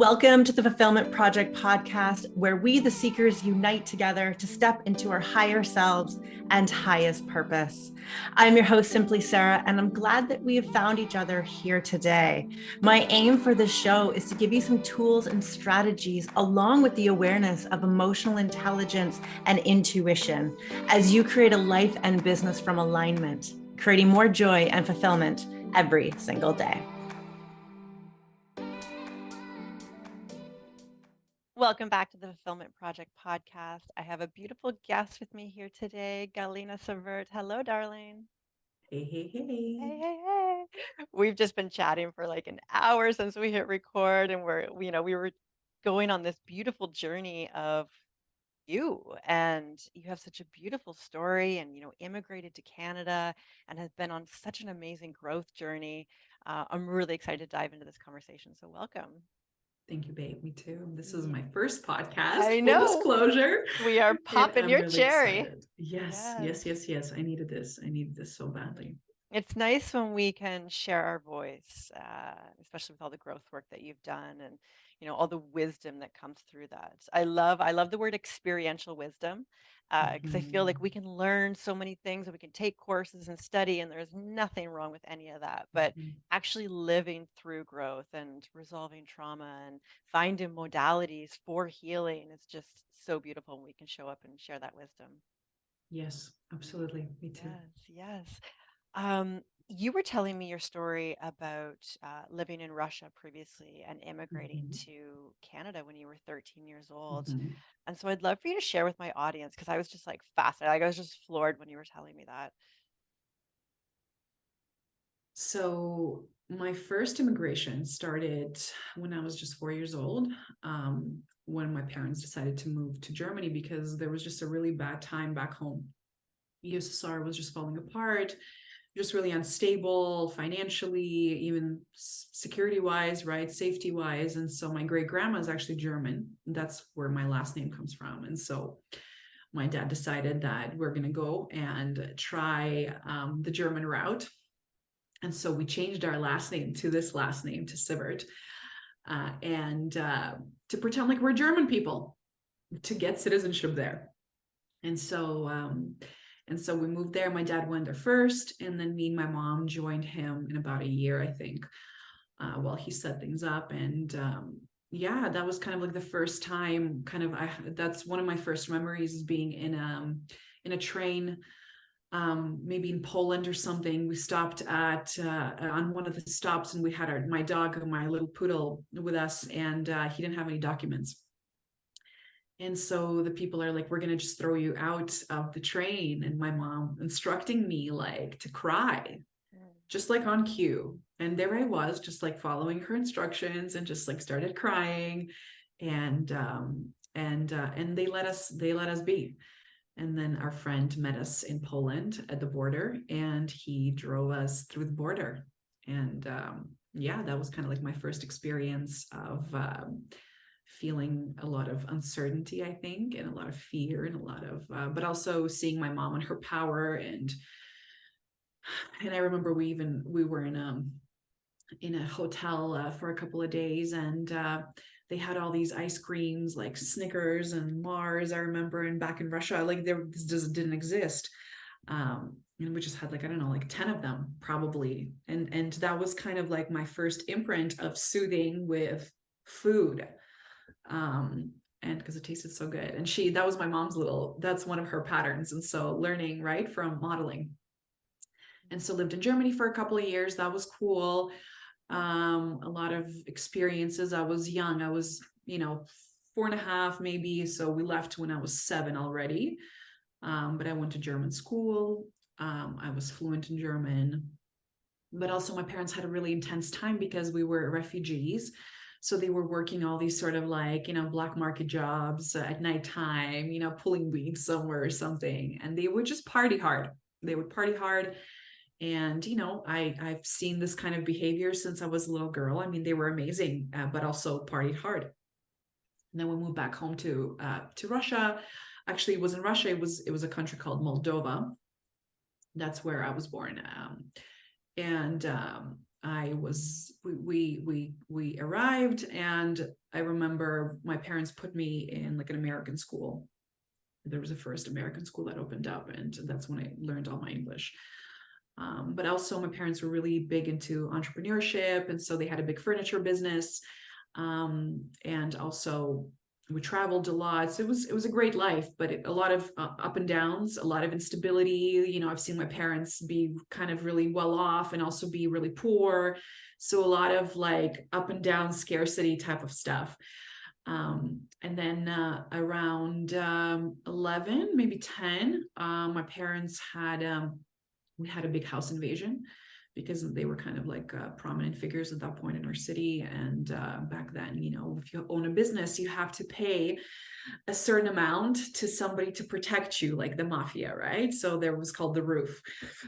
Welcome to the Fulfillment Project podcast, where we, the seekers, unite together to step into our higher selves and highest purpose. I'm your host, Simpli Sara, and I'm glad that we have found each other here today. My aim for this show is to give you some tools and strategies along with the awareness of emotional intelligence and intuition as you create a life and business from alignment, creating more joy and fulfillment every single day. Welcome back to the Fulfillment Project podcast. I have a beautiful guest with me here today, Galina Sivert. Hello, darling. Hey, hey, Hey, hey. hey, hey. We've just been chatting for like an hour since we hit record, and we were going on this beautiful journey of you, and you have such a beautiful story, and immigrated to Canada and have been on such an amazing growth journey. I'm really excited to dive into this conversation. So welcome. Thank you, babe. Me too. This is Yeah. my first podcast, I full know. disclosure. We are And popping I'm your really cherry. excited. Yes, Yes. yes, yes, yes. I needed this. I needed this so badly. It's nice when we can share our voice, especially with all the growth work that you've done and all the wisdom that comes through that. I love the word experiential wisdom because I feel like Mhm, we can learn so many things and we can take courses and study, and there's nothing wrong with any of that. But mhm. actually living through growth and resolving trauma and finding modalities for healing is just so beautiful when we can show up and share that wisdom. Yes, absolutely. Me too. Yes, yes. You were telling me your story about living in Russia previously and immigrating Mhm, to Canada when you were 13 years old. mhm. And so I'd love for you to share with my audience because I was just like fascinated. Like I was just floored when you were telling me that. So my first immigration started when I was just 4 years old, when my parents decided to move to Germany because there was just a really bad time back home. USSR was just falling apart, just really unstable financially, even security wise, right? Safety wise. And so my great grandma is actually German. That's where my last name comes from. And so my dad decided that we're going to go and try the German route. And so we changed our last name to this last name, to Sivert, and to pretend like we're German people to get citizenship there. And so we moved there. My dad went there first, and then me and my mom joined him in about a year, I think, while he set things up. And yeah, that was kind of like the first time. That's one of my first memories is being in a train, maybe in Poland or something. We stopped at on one of the stops, and we had my dog, my little poodle, with us, and he didn't have any documents. And so the people are like, we're going to just throw you out of the train. And my mom instructing me like to cry, Mm. just like on cue. And there I was, just like following her instructions and just like started crying. And they let us be. And then our friend met us in Poland at the border, and he drove us through the border. And yeah, that was kind of like my first experience of feeling a lot of uncertainty, I think, and a lot of fear, and a lot of, but also seeing my mom and her power. And I remember we were in a hotel for a couple of days, and they had all these ice creams like Snickers and Mars. I remember, and back in Russia, like this just didn't exist. And we just had like, I don't know, like 10 of them probably. And that was kind of like my first imprint of soothing with food. um and because it tasted so good, and that was my mom's that's one of her patterns, and so learning right from modeling. And so lived in Germany for a couple of years. That was cool. A lot of experiences. I was young. I was 4.5 maybe, so we left when I was 7 already. But I went to German school. I was fluent in German, but also my parents had a really intense time because we were refugees. So they were working all these sort of like, black market jobs at nighttime, pulling weeds somewhere or something. And they would just party hard. They would party hard. And, I've seen this kind of behavior since I was a little girl. I mean, they were amazing, but also partied hard. And then we moved back home to Russia. Actually, it wasn't Russia. It was a country called Moldova. That's where I was born. And we arrived, and I remember my parents put me in like an American school. There was a first American school that opened up, and that's when I learned all my English. But also my parents were really big into entrepreneurship, and so they had a big furniture business. And also we traveled a lot. So it was a great life, but a lot of up and downs, a lot of instability. You know, I've seen my parents be kind of really well off and also be really poor. So a lot of like up and down scarcity type of stuff. And then around 11, maybe 10, my parents had, we had a big house invasion because they were kind of like prominent figures at that point in our city. And back then, you know, if you own a business, you have to pay a certain amount to somebody to protect you, like the mafia, right? So there was called the roof.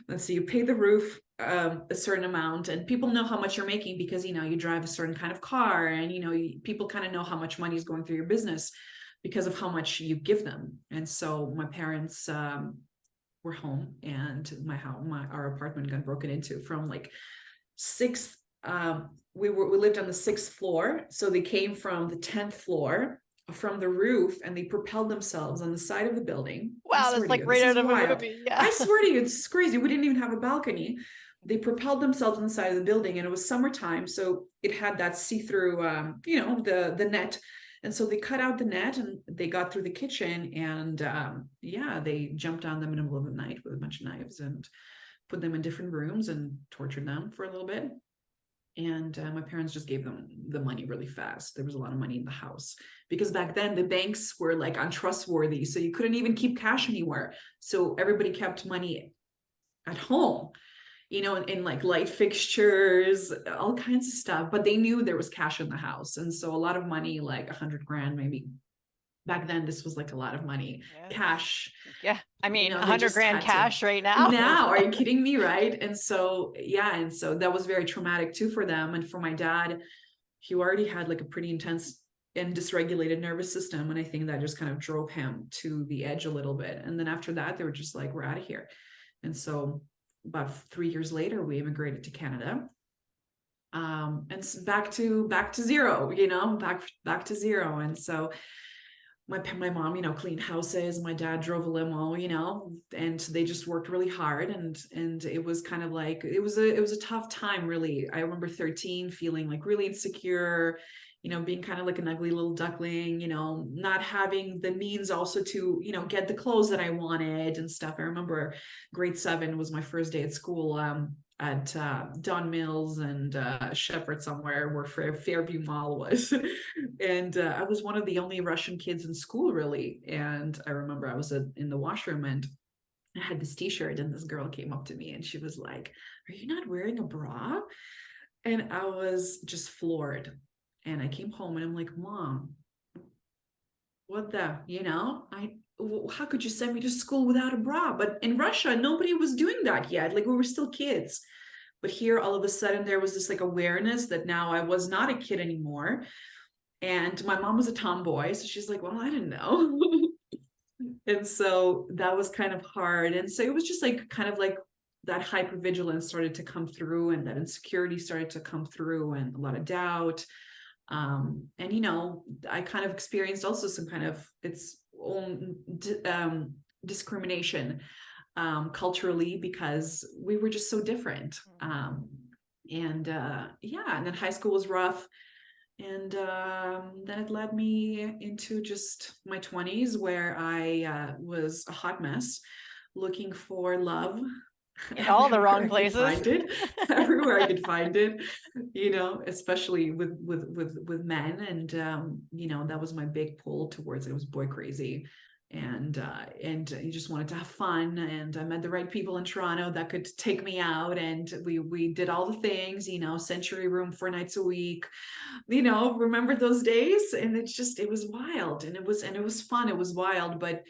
And so you pay the roof a certain amount, and people know how much you're making because, you know, you drive a certain kind of car, and, you know, people kind of know how much money is going through your business because of how much you give them. And so my parents were home, and our apartment got broken into from like sixth. We lived on the 6th floor, so they came from the 10th floor from the roof, and they propelled themselves on the side of the building. Wow, that's like right out of a movie. Yeah. I swear to you, it's crazy. We didn't even have a balcony. They propelled themselves on the side of the building, and it was summertime, so it had that see-through, you know, the net. And so they cut out the net, and they got through the kitchen, and yeah, they jumped on them in the middle of the night with a bunch of knives and put them in different rooms and tortured them for a little bit. And my parents just gave them the money really fast. There was a lot of money in the house because back then the banks were like untrustworthy. So you couldn't even keep cash anywhere. So everybody kept money at home, you know, in like light fixtures, all kinds of stuff. But they knew there was cash in the house. And so a lot of money, like 100 grand, maybe. Back then, this was like a lot of money, cash. Yeah. I mean, you know, 100 grand cash right now. Now, are you kidding me? Right. And so, yeah. And so that was very traumatic too for them. And for my dad, he already had like a pretty intense and dysregulated nervous system. And I think that just kind of drove him to the edge a little bit. And then after that, they were just like, we're out of here. And so about 3 years later, we immigrated to Canada. And back to zero, you know, back to zero. And so my mom, you know, cleaned houses. My dad drove a limo, you know, and they just worked really hard. And it was kind of like, it was a tough time, really. I remember 13 feeling like really insecure, you know, being kind of like an ugly little duckling, you know, not having the means also to, you know, get the clothes that I wanted and stuff. I remember grade 7 was my first day at school. At Don Mills and Shepherd somewhere where Fairview Mall was. And I was one of the only Russian kids in school, really. And I remember I was in the washroom, and I had this t-shirt, and this girl came up to me and she was like, "Are you not wearing a bra?" And I was just floored. And I came home and I'm like, "Mom, what the, you know, how could you send me to school without a bra?" But in Russia, nobody was doing that yet. Like, we were still kids. But here, all of a sudden, there was this like awareness that now I was not a kid anymore. And my mom was a tomboy. So she's like, "Well, I didn't know." And so that was kind of hard. And so it was just like kind of like that hypervigilance started to come through, and that insecurity started to come through, and a lot of doubt. And, you know, I kind of experienced also some kind of its own discrimination culturally, because we were just so different. And then high school was rough. And then it led me into just my 20s, where I was a hot mess looking for love in all the wrong places. Everywhere I could find it, you know, especially with men. And you know, that was my big pull towards it. It was boy crazy. And you just wanted to have fun. And I met the right people in Toronto that could take me out. And we did all the things, you know, Century Room 4 nights a week, you know, remember those days? And it was wild, and it was fun. It was wild, but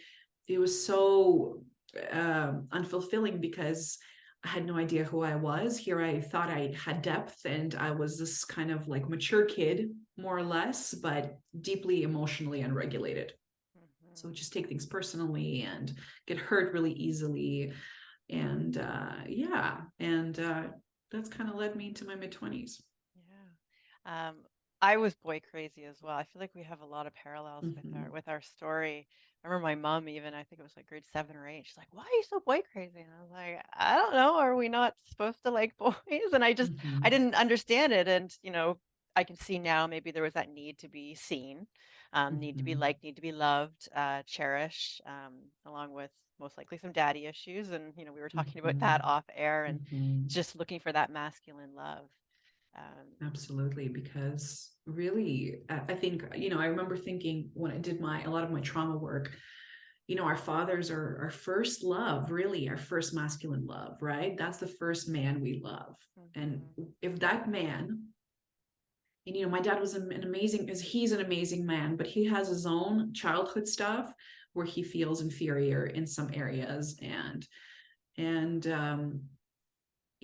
it was so unfulfilling because I had no idea who I was. Here I thought I had depth, and I was this kind of like mature kid, more or less, but deeply emotionally unregulated. So just take things personally and get hurt really easily. And that's kind of led me into my mid-20s. Yeah. I was boy crazy as well. I feel like we have a lot of parallels Mm-hmm. with our story. I remember my mom, even, I think it was like grade 7 or 8. She's like, "Why are you so boy crazy?" And I was like, "I don't know. Are we not supposed to like boys?" And I Mm-hmm. didn't understand it. And I can see now maybe there was that need to be seen, need to be Mm-hmm. liked, need to be loved, cherished, along with most likely some daddy issues. And we were talking about Mm-hmm. that off air, and Mm-hmm. just looking for that masculine love. Um, Absolutely, because really, I think, I remember thinking when I did a lot of my trauma work, our fathers are our first love, really, our first masculine love, right? That's the first man we love. And mhm. if that man, and my dad was he's an amazing man, but he has his own childhood stuff where he feels inferior in some areas, and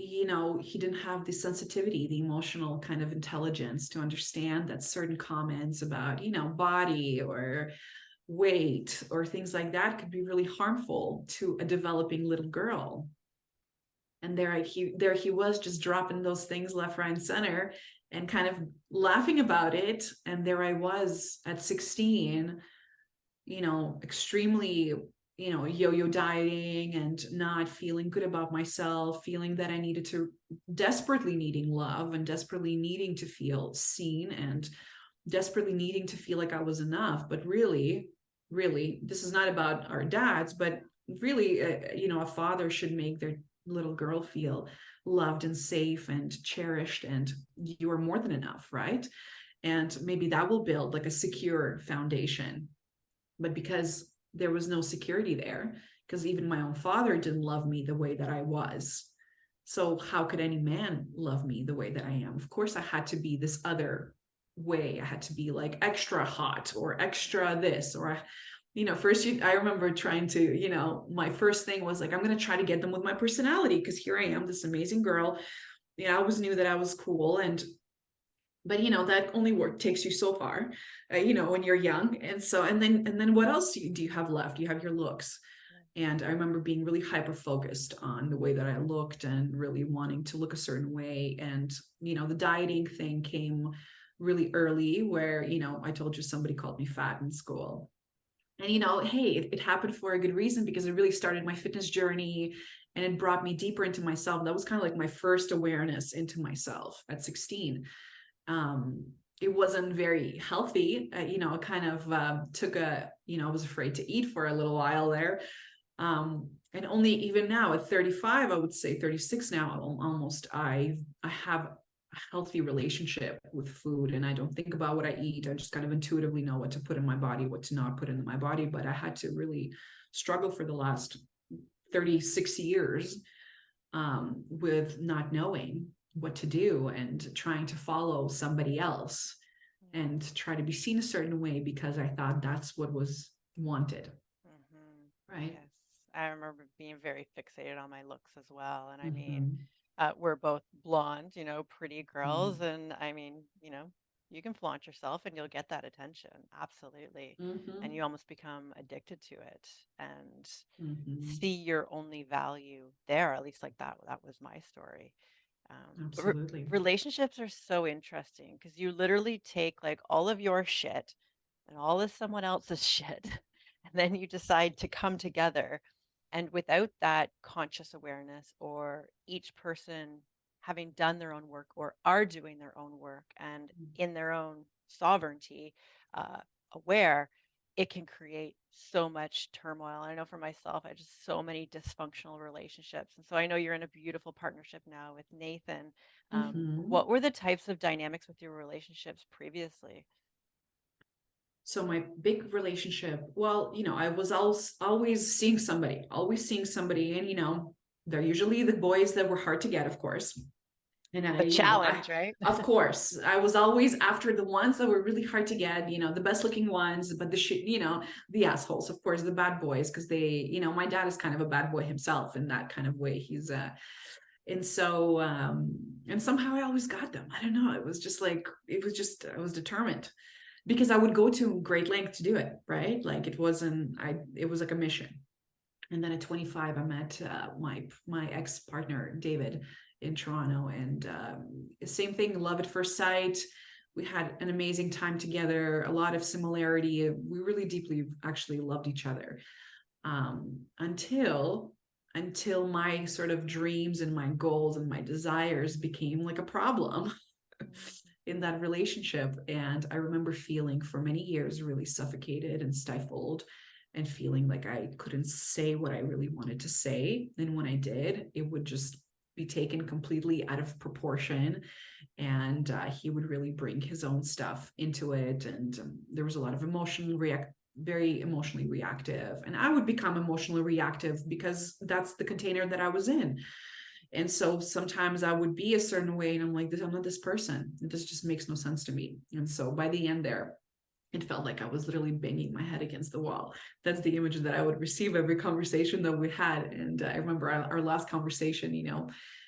he didn't have the sensitivity, the emotional kind of intelligence to understand that certain comments about, body or weight or things like that could be really harmful to a developing little girl. And there he was, just dropping those things left, right, and center, and kind of laughing about it. And there I was at 16, extremely, yo-yo dieting and not feeling good about myself, feeling that I needed to, desperately needing love and desperately needing to feel seen and desperately needing to feel like I was enough. But really, really, this is not about our dads, but really, a father should make their little girl feel loved and safe and cherished, and you are more than enough, right? And maybe that will build like a secure foundation. But because there was no security there, because even my own father didn't love me the way that I was, so how could any man love me the way that I am? Of course, I had to be this other way. I had to be like extra hot or extra this, or first I remember trying to, my first thing was like, I'm going to try to get them with my personality, because here I am, this amazing girl. I always knew that I was cool, but that only takes you so far, when you're young. And then what else do you have left? You have your looks. And I remember being really hyper focused on the way that I looked and really wanting to look a certain way. And the dieting thing came really early, where I told you somebody called me fat in school. And hey, it happened for a good reason, because it really started my fitness journey, and it brought me deeper into myself. That was kind of like my first awareness into myself at 16. It wasn't very healthy. It kind of took I was afraid to eat for a little while there. And only even now at 35, I would say 36 now, almost, I have a healthy relationship with food, and I don't think about what I eat. I just kind of intuitively know what to put in my body, what to not put in my body. But I had to really struggle for the last 36 years, with not knowing what to do and trying to follow somebody else and try to be seen a certain way, because I thought that's what was wanted. Right. Yes, I remember being very fixated on my looks as well. And I mean, Mm-hmm. we're both blonde, pretty girls. Mm-hmm. And I mean, you can flaunt yourself and you'll get that attention. Absolutely. And Mm-hmm. you almost become addicted to it and Mm-hmm. see your only value there. At least like that was my story. But Absolutely. relationships are so interesting because you literally take like all of your shit and all of someone else's shit, and then you decide to come together. And without that conscious awareness, or each person having done their own work or are doing their own work and in their own sovereignty, uh, aware, it can create so much turmoil. I know for myself, I just so many dysfunctional relationships. And so I know you're in a beautiful partnership now with Nathan. Mm-hmm. What were the types of dynamics with your relationships previously? So my big relationship, well, I was always seeing somebody, and they're usually the boys that were hard to get, of course. And The challenge, right? of course, I was always after the ones that were really hard to get, the best looking ones, but the assholes, of course, the bad boys, because my dad is kind of a bad boy himself in that kind of way. And so, and somehow I always got them. I don't know. It was just like, I was determined, because I would go to great length to do it, right? Like it was like a mission. And then at 25, I met my ex partner, David, in Toronto. And same thing, love at first sight. We had an amazing time together, a lot of similarity. We really deeply actually loved each other, until my sort of dreams and my goals and my desires became like a problem in that relationship. And I remember feeling for many years really suffocated and stifled, and feeling like I couldn't say what I really wanted to say. And when I did, it would just be taken completely out of proportion. And he would really bring his own stuff into it. And there was a lot of very emotionally reactive. And I would become emotionally reactive because that's the container that I was in. And so sometimes I would be a certain way, and I'm like, I'm not this person. This just makes no sense to me. And so by the end there, it felt like I was literally banging my head against the wall. That's the image that I would receive every conversation that we had. And I remember our last conversation,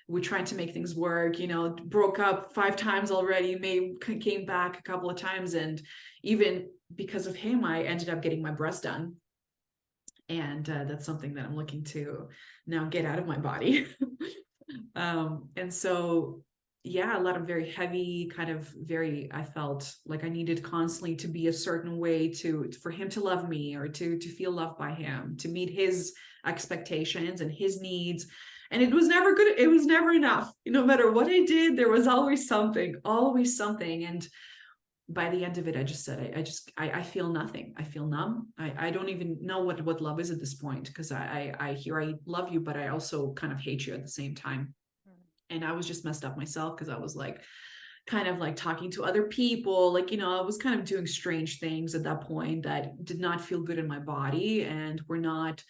we tried to make things work, broke up 5 times already, came back a couple of times. And even because of him, I ended up getting my breast done. And that's something that I'm looking to now get out of my body. And so, yeah, a lot of very heavy I felt like I needed constantly to be a certain way for him to love me, or to feel loved by him, to meet his expectations and his needs. And it was never good. It was never enough. No matter what I did, there was always something. And by the end of it, I just said, I feel nothing. I feel numb. I don't even know what love is at this point, because I hear I love you, but I also kind of hate you at the same time. And I was just messed up myself, because I was like, kind of like talking to other people, like, I was kind of doing strange things at that point that did not feel good in my body, and were not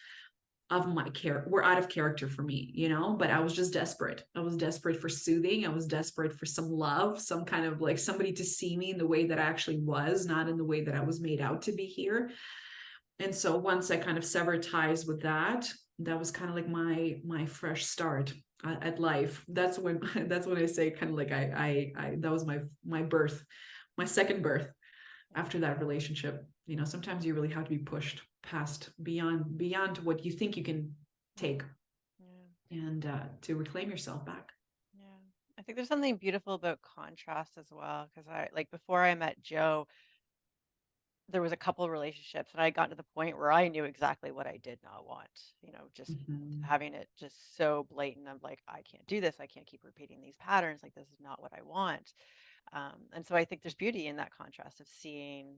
of my care, were out of character for me, but I was just desperate. I was desperate for soothing. I was desperate for some love, some kind of like somebody to see me in the way that I actually was, not in the way that I was made out to be here. And so once I kind of severed ties with that was kind of like my fresh start at life. That's when I say kind of like I that was my birth, my second birth after that relationship. Sometimes you really have to be pushed past beyond what you think you can take. And to reclaim yourself back. I think there's something beautiful about contrast as well, because before I met Joe, there was a couple of relationships, and I got to the point where I knew exactly what I did not want, just having it just so blatant. I'm like, I can't do this. I can't keep repeating these patterns. Like, this is not what I want. And so I think there's beauty in that contrast of seeing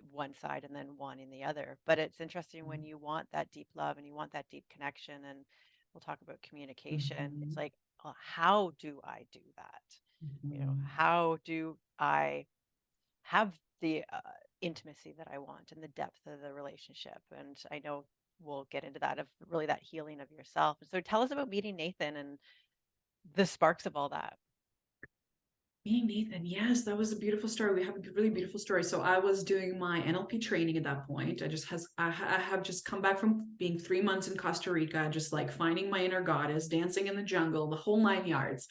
one side and then wanting the other. But it's interesting when you want that deep love and you want that deep connection, and we'll talk about communication. It's like, well, how do I do that? How do I have the intimacy that I want and the depth of the relationship? And I know we'll get into that, of really that healing of yourself. And so tell us about meeting Nathan and the sparks of all that. Meeting Nathan, yes, that was a beautiful story. We have a really beautiful story. So I was doing my NLP training at that point. I have just come back from being 3 months in Costa Rica, just like finding my inner goddess, dancing in the jungle, the whole 9 yards,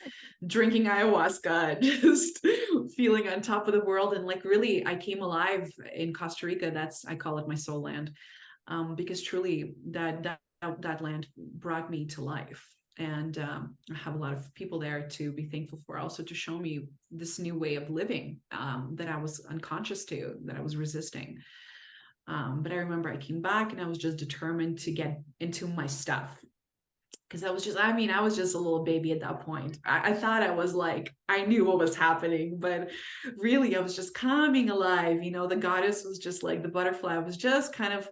drinking ayahuasca, just feeling on top of the world. And like, really, I came alive in Costa Rica. I call it my soul land, because truly that land brought me to life. And I have a lot of people there to be thankful for, also to show me this new way of living that I was unconscious to, that I was resisting. But I remember I came back and I was just determined to get into my stuff, because I was just a little baby at that point. I thought I was like, I knew what was happening, but really I was just coming alive. The goddess was just like the butterfly. I was just kind of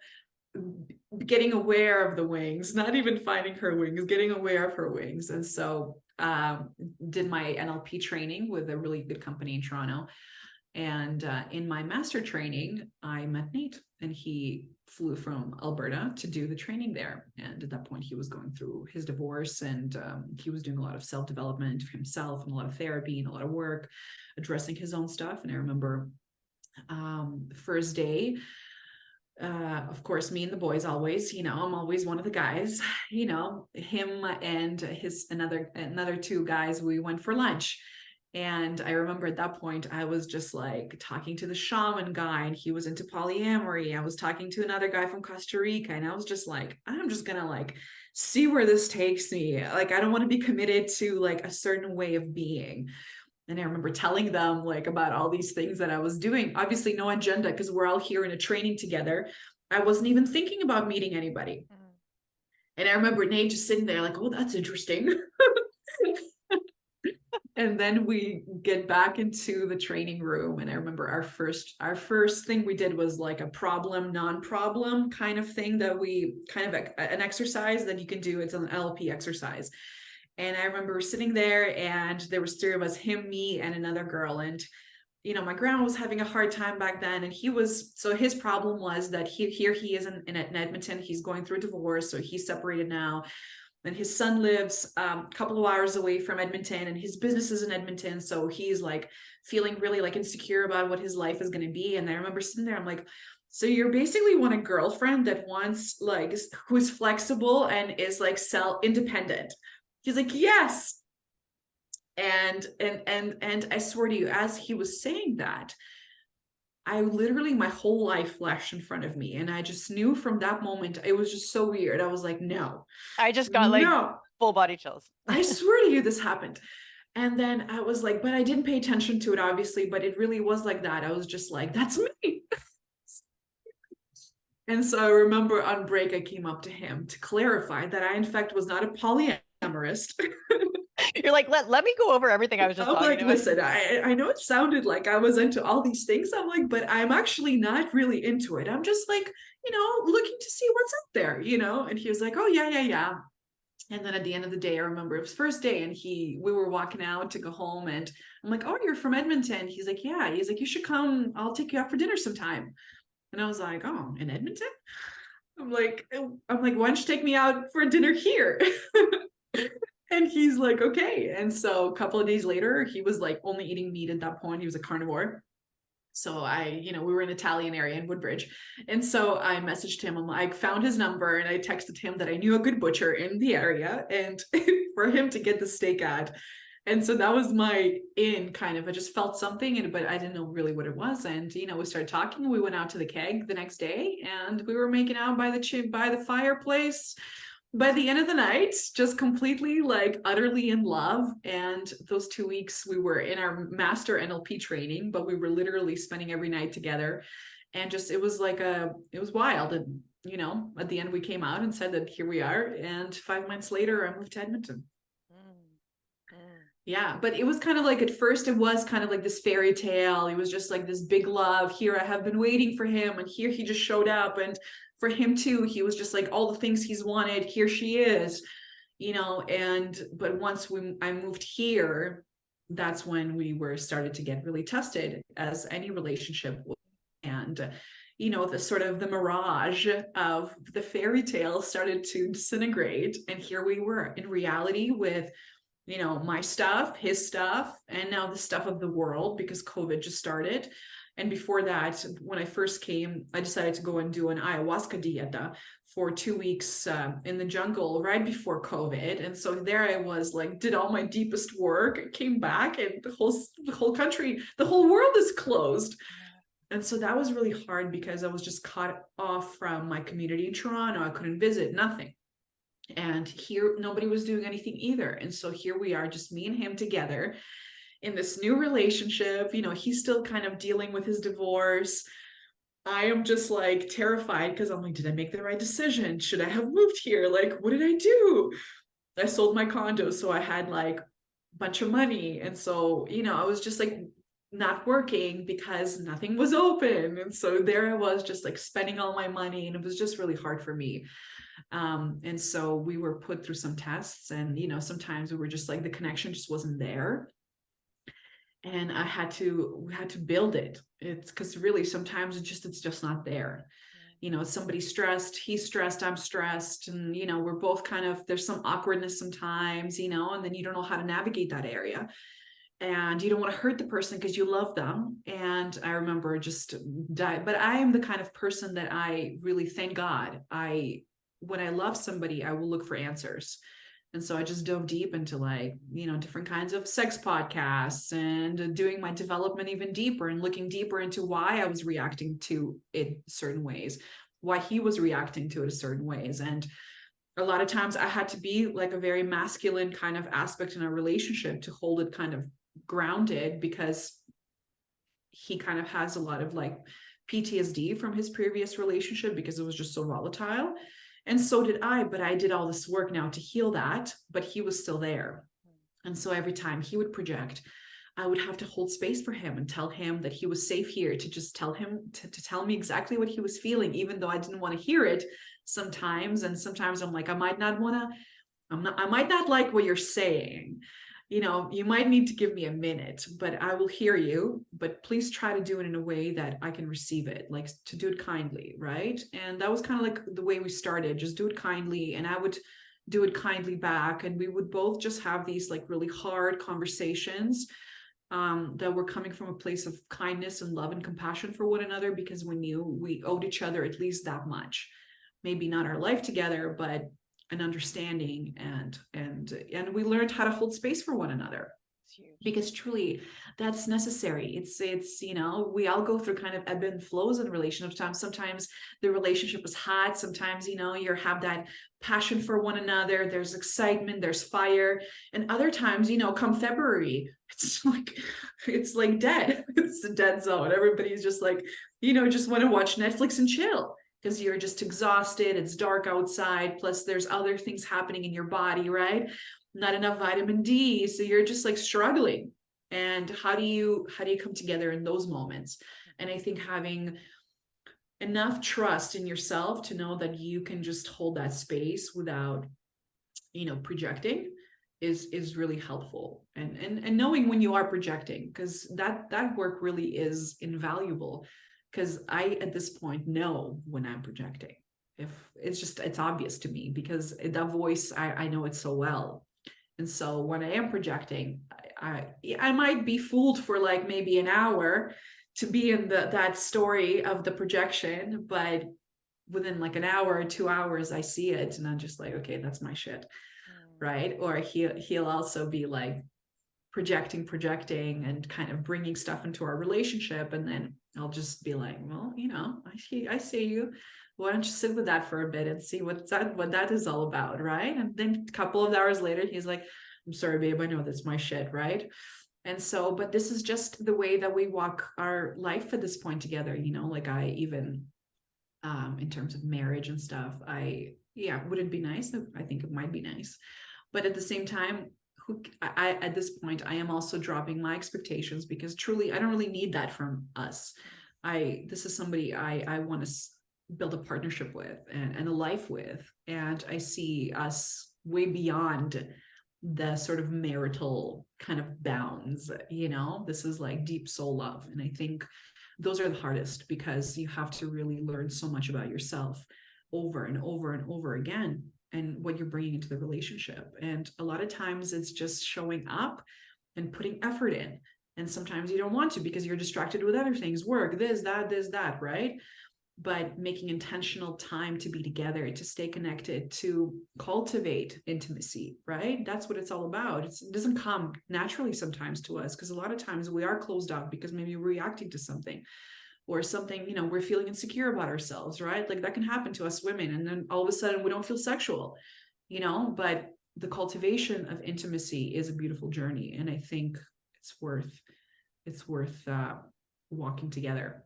getting aware of the wings, not even finding her wings, getting aware of her wings. And so did my NLP training with a really good company in Toronto. And in my master training, I met Nate, and he flew from Alberta to do the training there. And at that point, he was going through his divorce, and he was doing a lot of self-development for himself, and a lot of therapy and a lot of work addressing his own stuff. And I remember the first day, of course, me and the boys always, I'm always one of the guys, him and his another 2 guys, we went for lunch. And I remember at that point, I was just like talking to the shaman guy, and he was into polyamory. I was talking to another guy from Costa Rica, and I was just like, I'm just gonna like see where this takes me. Like, I don't want to be committed to like a certain way of being. And I remember telling them like about all these things that I was doing. Obviously, no agenda, because we're all here in a training together. I wasn't even thinking about meeting anybody. And I remember Nate just sitting there like, oh, that's interesting. And then we get back into the training room. And I remember our first thing we did was like a problem, non-problem kind of thing, that we kind of an exercise that you can do. It's an NLP exercise. And I remember sitting there, and there was three of us, him, me, and another girl. And, you know, my grandma was having a hard time back then. And so his problem was that he is in Edmonton. He's going through a divorce. So he's separated now. And his son lives a couple of hours away from Edmonton, and his business is in Edmonton. So he's like feeling really like insecure about what his life is going to be. And I remember sitting there, I'm like, so you're basically want a girlfriend that wants like, who's flexible and is like independent. He's like, yes. And I swear to you, as he was saying that, I literally, my whole life flashed in front of me. And I just knew from that moment, it was just so weird. I was like, no. I just got like full body chills. I swear to you, this happened. And then I was like, but I didn't pay attention to it, obviously, but it really was like that. I was just like, that's me. And so I remember on break, I came up to him to clarify that I, in fact, was not a polyamorous. You're like, let me go over everything I was just talking about. Listen, I know it sounded like I was into all these things. I'm like, but I'm actually not really into it. I'm just like, you know, looking to see what's up there, you know? And he was like, oh, yeah. And then at the end of the day, I remember it was first day, and we were walking out to go home, and I'm like, oh, you're from Edmonton? He's like, yeah. He's like, you should come. I'll take you out for dinner sometime. And I was like, oh, in Edmonton? I'm like, why don't you take me out for dinner here? And he's like, okay. And so a couple of days later, he was like only eating meat at that point. He was a carnivore. So we were in Italian area in Woodbridge. And so I messaged him. I found his number, and I texted him that I knew a good butcher in the area, and for him to get the steak at. And so that was my kind of, I just felt something, but I didn't know really what it was. And, we started talking. We went out to the keg the next day, and we were making out by the fireplace. By the end of the night, just completely like utterly in love. And those 2 weeks we were in our master NLP training, but we were literally spending every night together. And just, it was wild. And, at the end we came out and said that here we are. And 5 months later, I moved to Edmonton. Yeah, but it was kind of like, at first it was kind of like this fairy tale. It was just like this big love. Here I have been waiting for him, and here he just showed up. And for him too, he was just like all the things he's wanted. Here she is, but once I moved here, that's when we started to get really tested, as any relationship. And, the sort of the mirage of the fairy tale started to disintegrate. And here we were in reality with, my stuff, his stuff, and now the stuff of the world, because COVID just started. And before that, when I first came, I decided to go and do an ayahuasca dieta for 2 weeks in the jungle right before COVID. And so there I was, like, did all my deepest work, came back, and the whole country, the whole world is closed. And so that was really hard, because I was just cut off from my community in Toronto. I couldn't visit, nothing. And here, nobody was doing anything either. And so here we are, just me and him together in this new relationship. He's still kind of dealing with his divorce. I am just like terrified, because I'm like, did I make the right decision? Should I have moved here? Like, what did I do? I sold my condo, so I had like a bunch of money. And so, I was just like not working because nothing was open. And so there I was, just like spending all my money, and it was just really hard for me. And so we were put through some tests, and, sometimes we were just like, the connection just wasn't there. And we had to build it. It's because really sometimes it's just not there. Somebody's stressed, he's stressed, I'm stressed. And, we're both kind of, there's some awkwardness sometimes, and then you don't know how to navigate that area. And you don't want to hurt the person because you love them. And I remember but I am the kind of person that I really, thank God, when I love somebody, I will look for answers. And so I just dove deep into different kinds of sex podcasts, and doing my development even deeper, and looking deeper into why I was reacting to it certain ways, why he was reacting to it certain ways. And a lot of times I had to be like a very masculine kind of aspect in a relationship to hold it kind of grounded, because he kind of has a lot of like PTSD from his previous relationship because it was just so volatile. And so did I, but I did all this work now to heal that, but he was still there. And so every time he would project, I would have to hold space for him and tell him that he was safe here, to just tell him to tell me exactly what he was feeling, even though I didn't want to hear it sometimes. And sometimes I'm like, I might not like what you're saying. You might need to give me a minute, but I will hear you. But please try to do it in a way that I can receive it, like to do it kindly, right? And that was kind of like the way we started, just do it kindly. And I would do it kindly back. And we would both just have these like really hard conversations that were coming from a place of kindness and love and compassion for one another, because we knew we owed each other at least that much. Maybe not our life together, but an understanding, and we learned how to hold space for one another, because truly that's necessary. It's we all go through kind of ebb and flows in relationships. Sometimes the relationship is hot, sometimes you have that passion for one another, there's excitement, there's fire, and other times come February, it's like dead. It's a dead zone. Everybody's just like just want to watch Netflix and chill, because you're just exhausted. It's dark outside. Plus there's other things happening in your body, right? Not enough vitamin D. So you're just like struggling. And how do you come together in those moments? And I think having enough trust in yourself to know that you can just hold that space without, projecting is really helpful. And knowing when you are projecting, because that work really is invaluable. Because I, at this point, know when I'm projecting. If it's obvious to me, because that voice, I know it so well. And so when I am projecting, I might be fooled for like maybe an hour to be in that story of the projection, but within like an hour or 2 hours, I see it, and I'm just like, okay, that's my shit, right? Or he'll also be like projecting and kind of bringing stuff into our relationship, and then I'll just be like, well, I see you. Why don't you sit with that for a bit and see what that is all about, right? And then a couple of hours later, he's like, I'm sorry, babe, I know that's my shit, right? And so, but this is just the way that we walk our life at this point together, like I even in terms of marriage and stuff, would it be nice? I think it might be nice, but at the same time, I at this point, I am also dropping my expectations, because truly I don't really need that from us. This is somebody I want to build a partnership with and a life with, and I see us way beyond the sort of marital kind of bounds. This is like deep soul love, and I think those are the hardest, because you have to really learn so much about yourself over and over and over again, and what you're bringing into the relationship. And a lot of times it's just showing up and putting effort in. And sometimes you don't want to, because you're distracted with other things, work, this, that, right? But making intentional time to be together, to stay connected, to cultivate intimacy, right? That's what it's all about. It doesn't come naturally sometimes to us, because a lot of times we are closed off because maybe we're reacting to something, or something, we're feeling insecure about ourselves, right? Like that can happen to us women. And then all of a sudden we don't feel sexual, but the cultivation of intimacy is a beautiful journey. And I think it's worth walking together,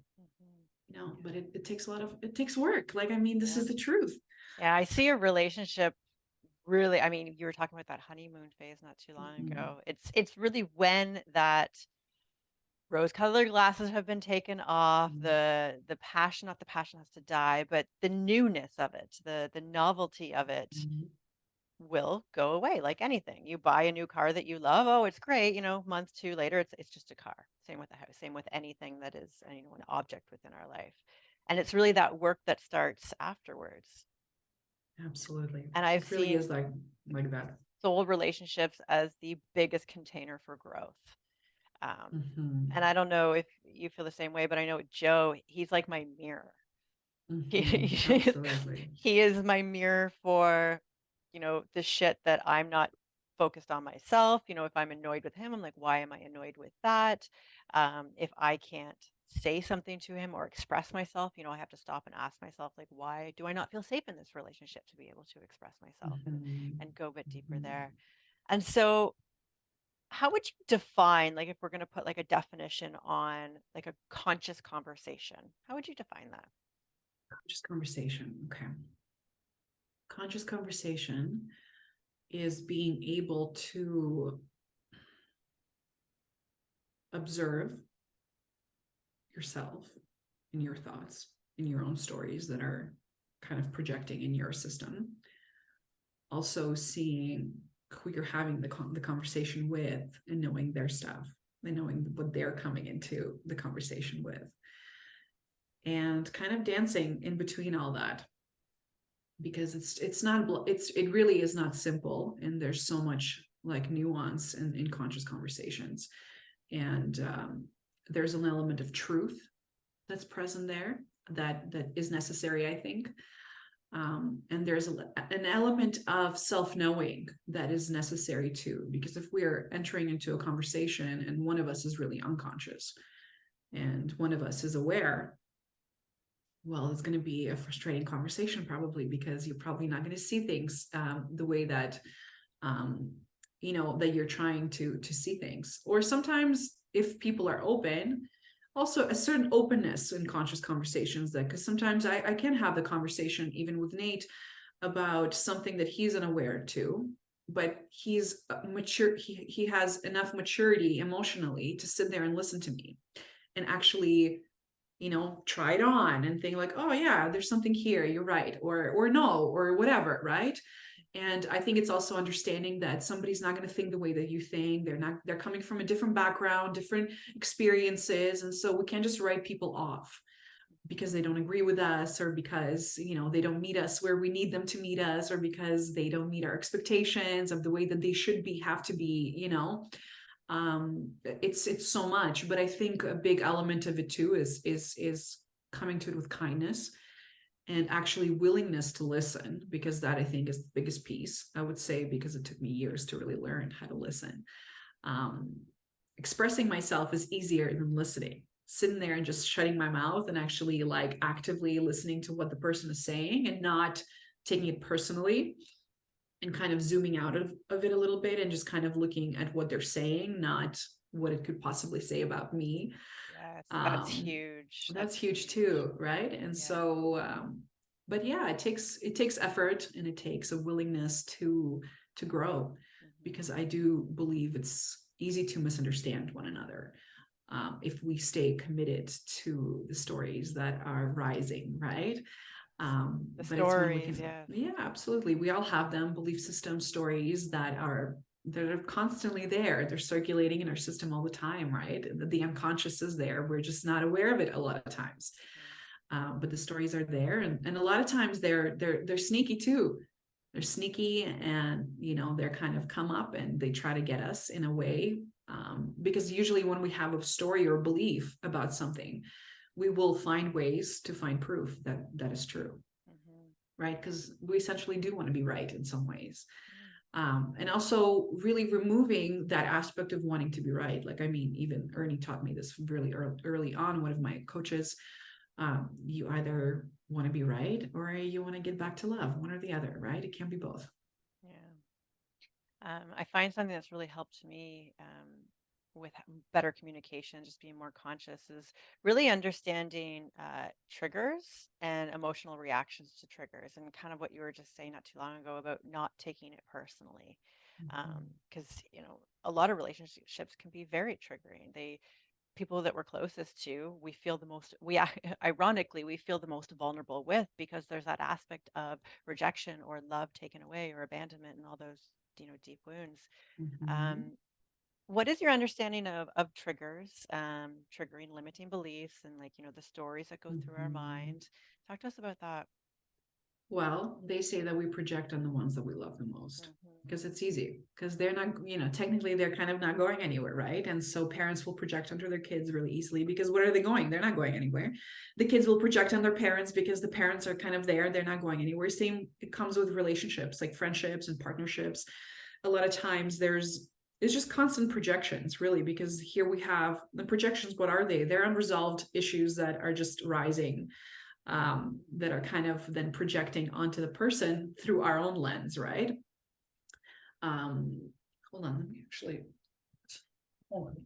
but it takes it takes work. Like, this is the truth. Yeah. I see a relationship really, you were talking about that honeymoon phase not too long ago. It's really when that rose-colored glasses have been taken off, the passion, not the passion has to die, but the newness of it, the novelty of it will go away. Like anything, you buy a new car that you love, oh, it's great, month two later, it's just a car. Same with the house, same with anything that is an object within our life. And it's really that work that starts afterwards. Absolutely. And I've it really seen is like that. soul relationships as the biggest container for growth. And I don't know if you feel the same way, but I know Joe, he's like my mirror. Absolutely. He is my mirror for, the shit that I'm not focused on myself. If I'm annoyed with him, I'm like, why am I annoyed with that? If I can't say something to him or express myself, I have to stop and ask myself, like, why do I not feel safe in this relationship to be able to express myself and go a bit deeper there? And so, how would you define, like, if we're going to put like a definition on like a conscious conversation, how would you define that? Conscious conversation. Okay. Conscious conversation is being able to observe yourself and your thoughts and your own stories that are kind of projecting in your system. Also seeing who you're having the conversation with and knowing their stuff and knowing what they're coming into the conversation with, and kind of dancing in between all that, because it really is not simple, and there's so much like nuance in conscious conversations, and there's an element of truth that's present there that is necessary, I think. And there's an element of self-knowing that is necessary too, because if we're entering into a conversation and one of us is really unconscious and one of us is aware, well, it's going to be a frustrating conversation probably, because you're probably not going to see things the way that that you're trying to see things. Or sometimes if people are open, also a certain openness in conscious conversations, that because sometimes I can have the conversation even with Nate about something that he's unaware to, but he's mature. He has enough maturity emotionally to sit there and listen to me and actually, try it on and think like, oh yeah, there's something here, you're right, or no, or whatever, right? And I think it's also understanding that somebody's not going to think the way that you think. They're coming from a different background, different experiences. And so we can't just write people off because they don't agree with us, or because, they don't meet us where we need them to meet us, or because they don't meet our expectations of the way that they should have to be, it's so much. But I think a big element of it too is coming to it with kindness and actually willingness to listen, because that I think is the biggest piece, I would say, because it took me years to really learn how to listen. Expressing myself is easier than listening. Sitting there and just shutting my mouth and actually like actively listening to what the person is saying and not taking it personally, and kind of zooming out of it a little bit and just kind of looking at what they're saying, not what it could possibly say about me. Yes, that's huge. That's huge too, right? And so but yeah, it takes effort, and it takes a willingness to grow, because I do believe it's easy to misunderstand one another if we stay committed to the stories that are rising, right? The But it's when we stories, can, yeah, absolutely, we all have them, belief system stories that are constantly there. They're circulating in our system all the time, right? The unconscious is there. We're just not aware of it a lot of times. But the stories are there, and a lot of times they're sneaky too. They're sneaky, and they're kind of come up and they try to get us in a way. Because usually when we have a story or belief about something, we will find ways to find proof that is true, right? Because we essentially do want to be right in some ways. And also really removing that aspect of wanting to be right. Like, I mean, even Ernie taught me this really early on, one of my coaches. You either want to be right or you want to get back to love, one or the other, right? It can't be both. Yeah. I find something that's really helped me with better communication, just being more conscious, is really understanding triggers and emotional reactions to triggers, and kind of what you were just saying not too long ago about not taking it personally. Because a lot of relationships can be very triggering. People that we're closest to, we feel the most, ironically, we feel the most vulnerable with, because there's that aspect of rejection or love taken away or abandonment and all those deep wounds. What is your understanding of triggers, triggering limiting beliefs, and like the stories that go through our mind? Talk to us about that. Well, they say that we project on the ones that we love the most, because it's easy, because they're not, technically they're kind of not going anywhere, right? And so parents will project onto their kids really easily, because where are they going? They're not going anywhere. The kids will project on their parents because the parents are kind of there. They're not going anywhere. Same, it comes with relationships, like friendships and partnerships. A lot of times there's is just constant projections, really, because here we have the projections. What are they? They're unresolved issues that are just rising, that are kind of then projecting onto the person through our own lens, right? Hold on, let me actually, hold on.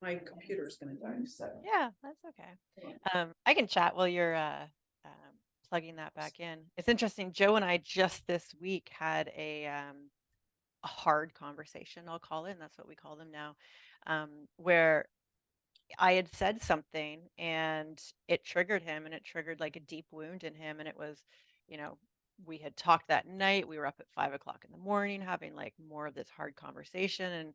My computer is going to die in a second. Yeah, that's okay. I can chat while you're plugging that back in. It's interesting. Joe and I just this week had a hard conversation, I'll call it, and that's what we call them now, where I had said something and it triggered him, and it triggered like a deep wound in him. And it was, you know, we had talked that night. We were up at 5 o'clock in the morning having like more of this hard conversation. And,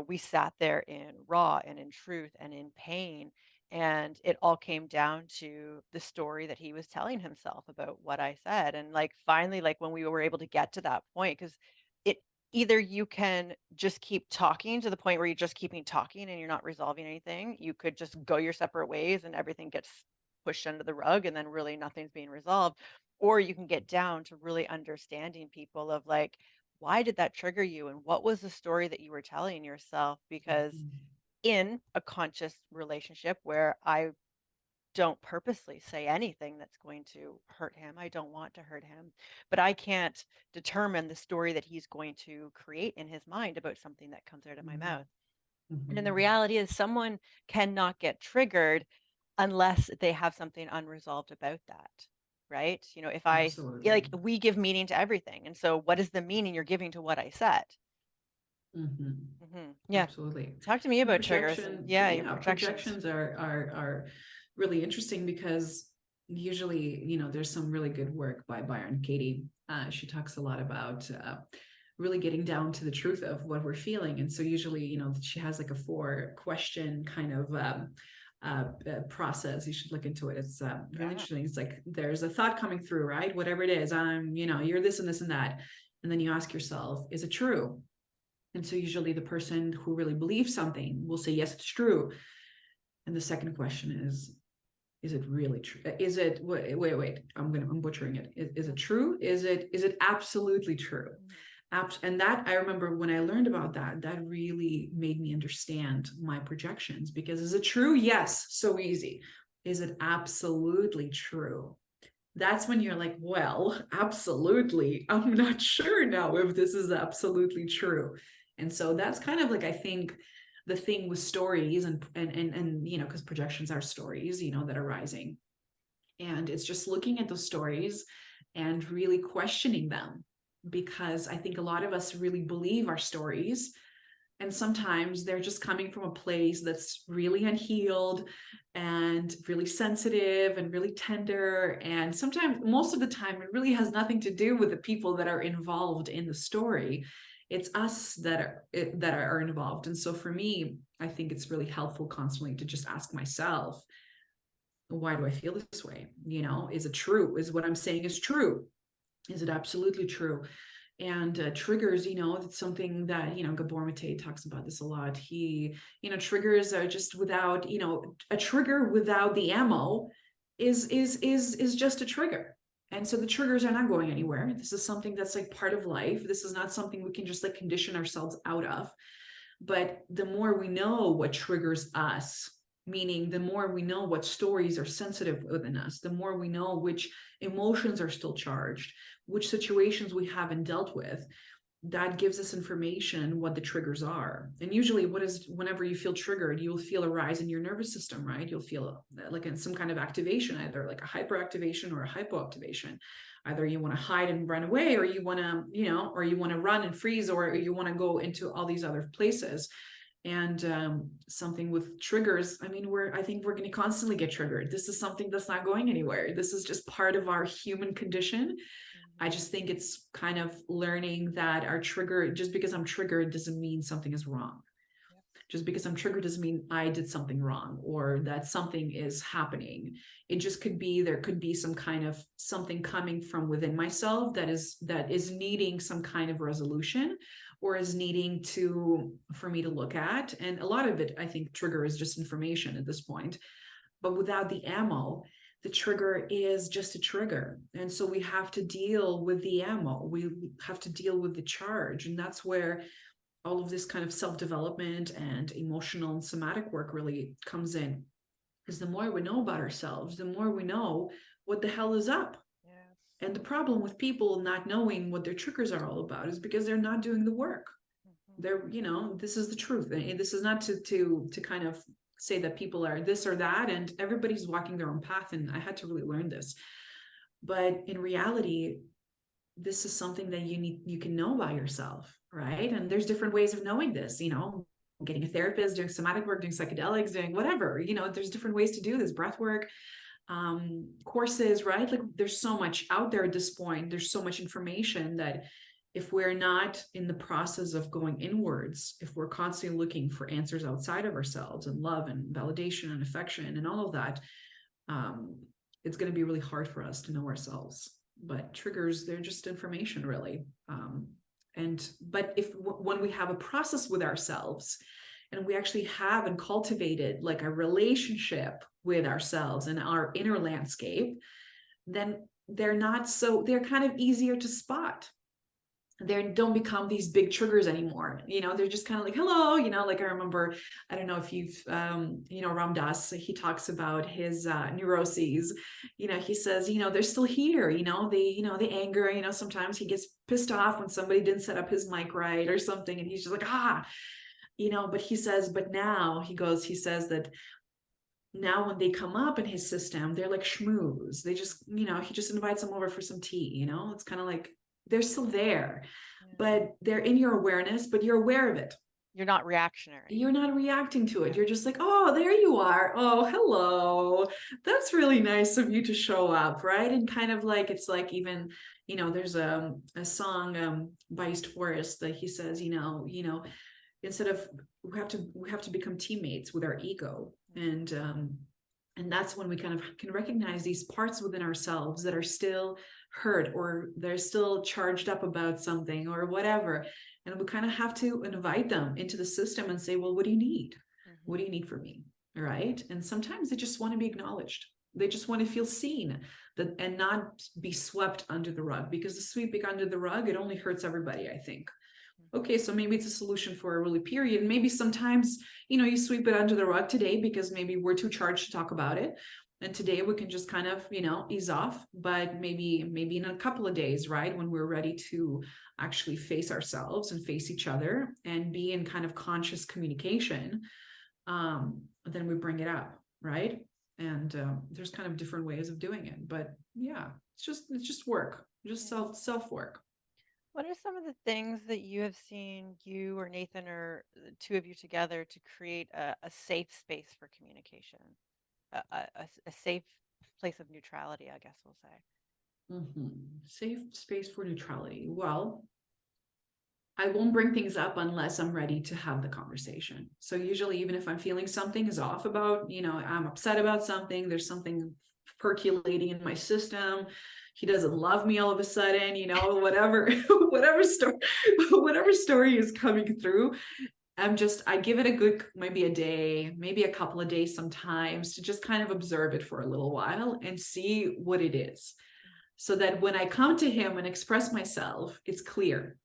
we sat there in raw and in truth and in pain. And it all came down to the story that he was telling himself about what I said. And like finally, like when we were able to get to that point, because it either you can just keep talking to the point where you're just keeping talking and you're not resolving anything. You could just go your separate ways and everything gets pushed under the rug and then really nothing's being resolved. Or you can get down to really understanding people of like, why did that trigger you? And what was the story that you were telling yourself? Because in a conscious relationship where I don't purposely say anything that's going to hurt him. I don't want to hurt him, but I can't determine the story that he's going to create in his mind about something that comes out of my mouth. And then the reality is someone cannot get triggered unless they have something unresolved about that. Right? If Absolutely. like we give meaning to everything. And so what is the meaning you're giving to what I said? Yeah. Absolutely. Talk to me about triggers. Yeah, projections are really interesting because usually, there's some really good work by Byron Katie. She talks a lot about really getting down to the truth of what we're feeling. And so usually, she has like a 4-question kind of process. You should look into it. It's really interesting. It's like there's a thought coming through, right? Whatever it is, you're this and this and that. And then you ask yourself, is it true? And so usually the person who really believes something will say, yes, it's true. And the second question is it really true? Is it, wait, I'm butchering it. Is it true? Is it absolutely true? And that, I remember when I learned about that really made me understand my projections, because is it true? Yes. So easy. Is it absolutely true? That's when you're like, well, absolutely. I'm not sure now if this is absolutely true. And so that's kind of like, I think, the thing with stories and because projections are stories, that are rising. And it's just looking at those stories and really questioning them, because I think a lot of us really believe our stories. And sometimes they're just coming from a place that's really unhealed and really sensitive and really tender. And sometimes, most of the time, it really has nothing to do with the people that are involved in the story. It's us that are involved. And so for me, I think it's really helpful constantly to just ask myself, why do I feel this way? Is it true? Is what I'm saying is true? Is it absolutely true? And triggers, it's something that, Gabor Mate talks about this a lot. He, triggers are just without, a trigger without the ammo is just a trigger. And so the triggers are not going anywhere. This is something that's like part of life. This is not something we can just like condition ourselves out of. But the more we know what triggers us, meaning the more we know what stories are sensitive within us, the more we know which emotions are still charged, which situations we haven't dealt with, that gives us information what the triggers are. And usually whenever you feel triggered, you'll feel a rise in your nervous system, right? You'll feel like in some kind of activation, either like a hyperactivation or a hypoactivation. Either you want to hide and run away, or you want to, or you want to run and freeze, or you want to go into all these other places. And something with triggers, I think we're going to constantly get triggered. This is something that's not going anywhere. This is just part of our human condition. I just think it's kind of learning that our trigger, just because I'm triggered doesn't mean something is wrong. Just because I'm triggered doesn't mean I did something wrong or that something is happening. It just could be, there could be some kind of something coming from within myself that is needing some kind of resolution, or is needing for me to look at. And a lot of it, I think trigger is just information at this point, but without the ammo, the trigger is just a trigger. And so we have to deal with the ammo. We have to deal with the charge. And that's where all of this kind of self-development and emotional and somatic work really comes in. Because the more we know about ourselves, the more we know what the hell is up. Yes. And the problem with people not knowing what their triggers are all about is because they're not doing the work. They're, this is the truth. And this is not to kind of say that people are this or that, and everybody's walking their own path. And I had to really learn this. But in reality, this is something that you can know by yourself, right? And there's different ways of knowing this, getting a therapist, doing somatic work, doing psychedelics, doing whatever, there's different ways to do this, breath work, courses, right? Like there's so much out there at this point. There's so much information that if we're not in the process of going inwards, if we're constantly looking for answers outside of ourselves and love and validation and affection and all of that, it's going to be really hard for us to know ourselves. But triggers, they're just information, really. But when we have a process with ourselves and we actually have and cultivated like a relationship with ourselves and our inner landscape, then they're kind of easier to spot. They don't become these big triggers anymore. They're just kind of like, hello, like I remember, I don't know if you've, Ram Dass, he talks about his neuroses. He says, they're still here, the anger, sometimes he gets pissed off when somebody didn't set up his mic right or something. And he's just like, but he says, but now he says that now when they come up in his system, they're like schmooze. They just, he just invites them over for some tea, it's kind of like, they're still there, but they're in your awareness, but you're aware of it. You're not reactionary. You're not reacting to it. You're just like, oh, there you are. Oh, hello. That's really nice of you to show up. Right. And kind of like, it's like even, there's a song by East Forest that he says, instead of, we have to become teammates with our ego. And that's when we kind of can recognize these parts within ourselves that are still hurt or they're still charged up about something or whatever. And we kind of have to invite them into the system and say, well, what do you need? What do you need from me? Right. And sometimes they just want to be acknowledged. They just want to feel seen and not be swept under the rug, because the sweeping under the rug, it only hurts everybody, I think. Okay, so maybe it's a solution for a really period. Maybe sometimes, you sweep it under the rug today because maybe we're too charged to talk about it. And today we can just kind of, ease off, but maybe in a couple of days, right? When we're ready to actually face ourselves and face each other and be in kind of conscious communication, then we bring it up, right? And there's kind of different ways of doing it, but yeah, it's just work, just self work. What are some of the things that you have seen you or Nathan or the two of you together to create a safe space for communication, a safe place of neutrality, I guess we'll say? Safe space for neutrality. Well, I won't bring things up unless I'm ready to have the conversation. So usually, even if I'm feeling something is off about, I'm upset about something, there's something percolating in my system, he doesn't love me all of a sudden, whatever story is coming through, I give it a good, maybe a day, maybe a couple of days sometimes, to just kind of observe it for a little while and see what it is. So that when I come to him and express myself, it's clear.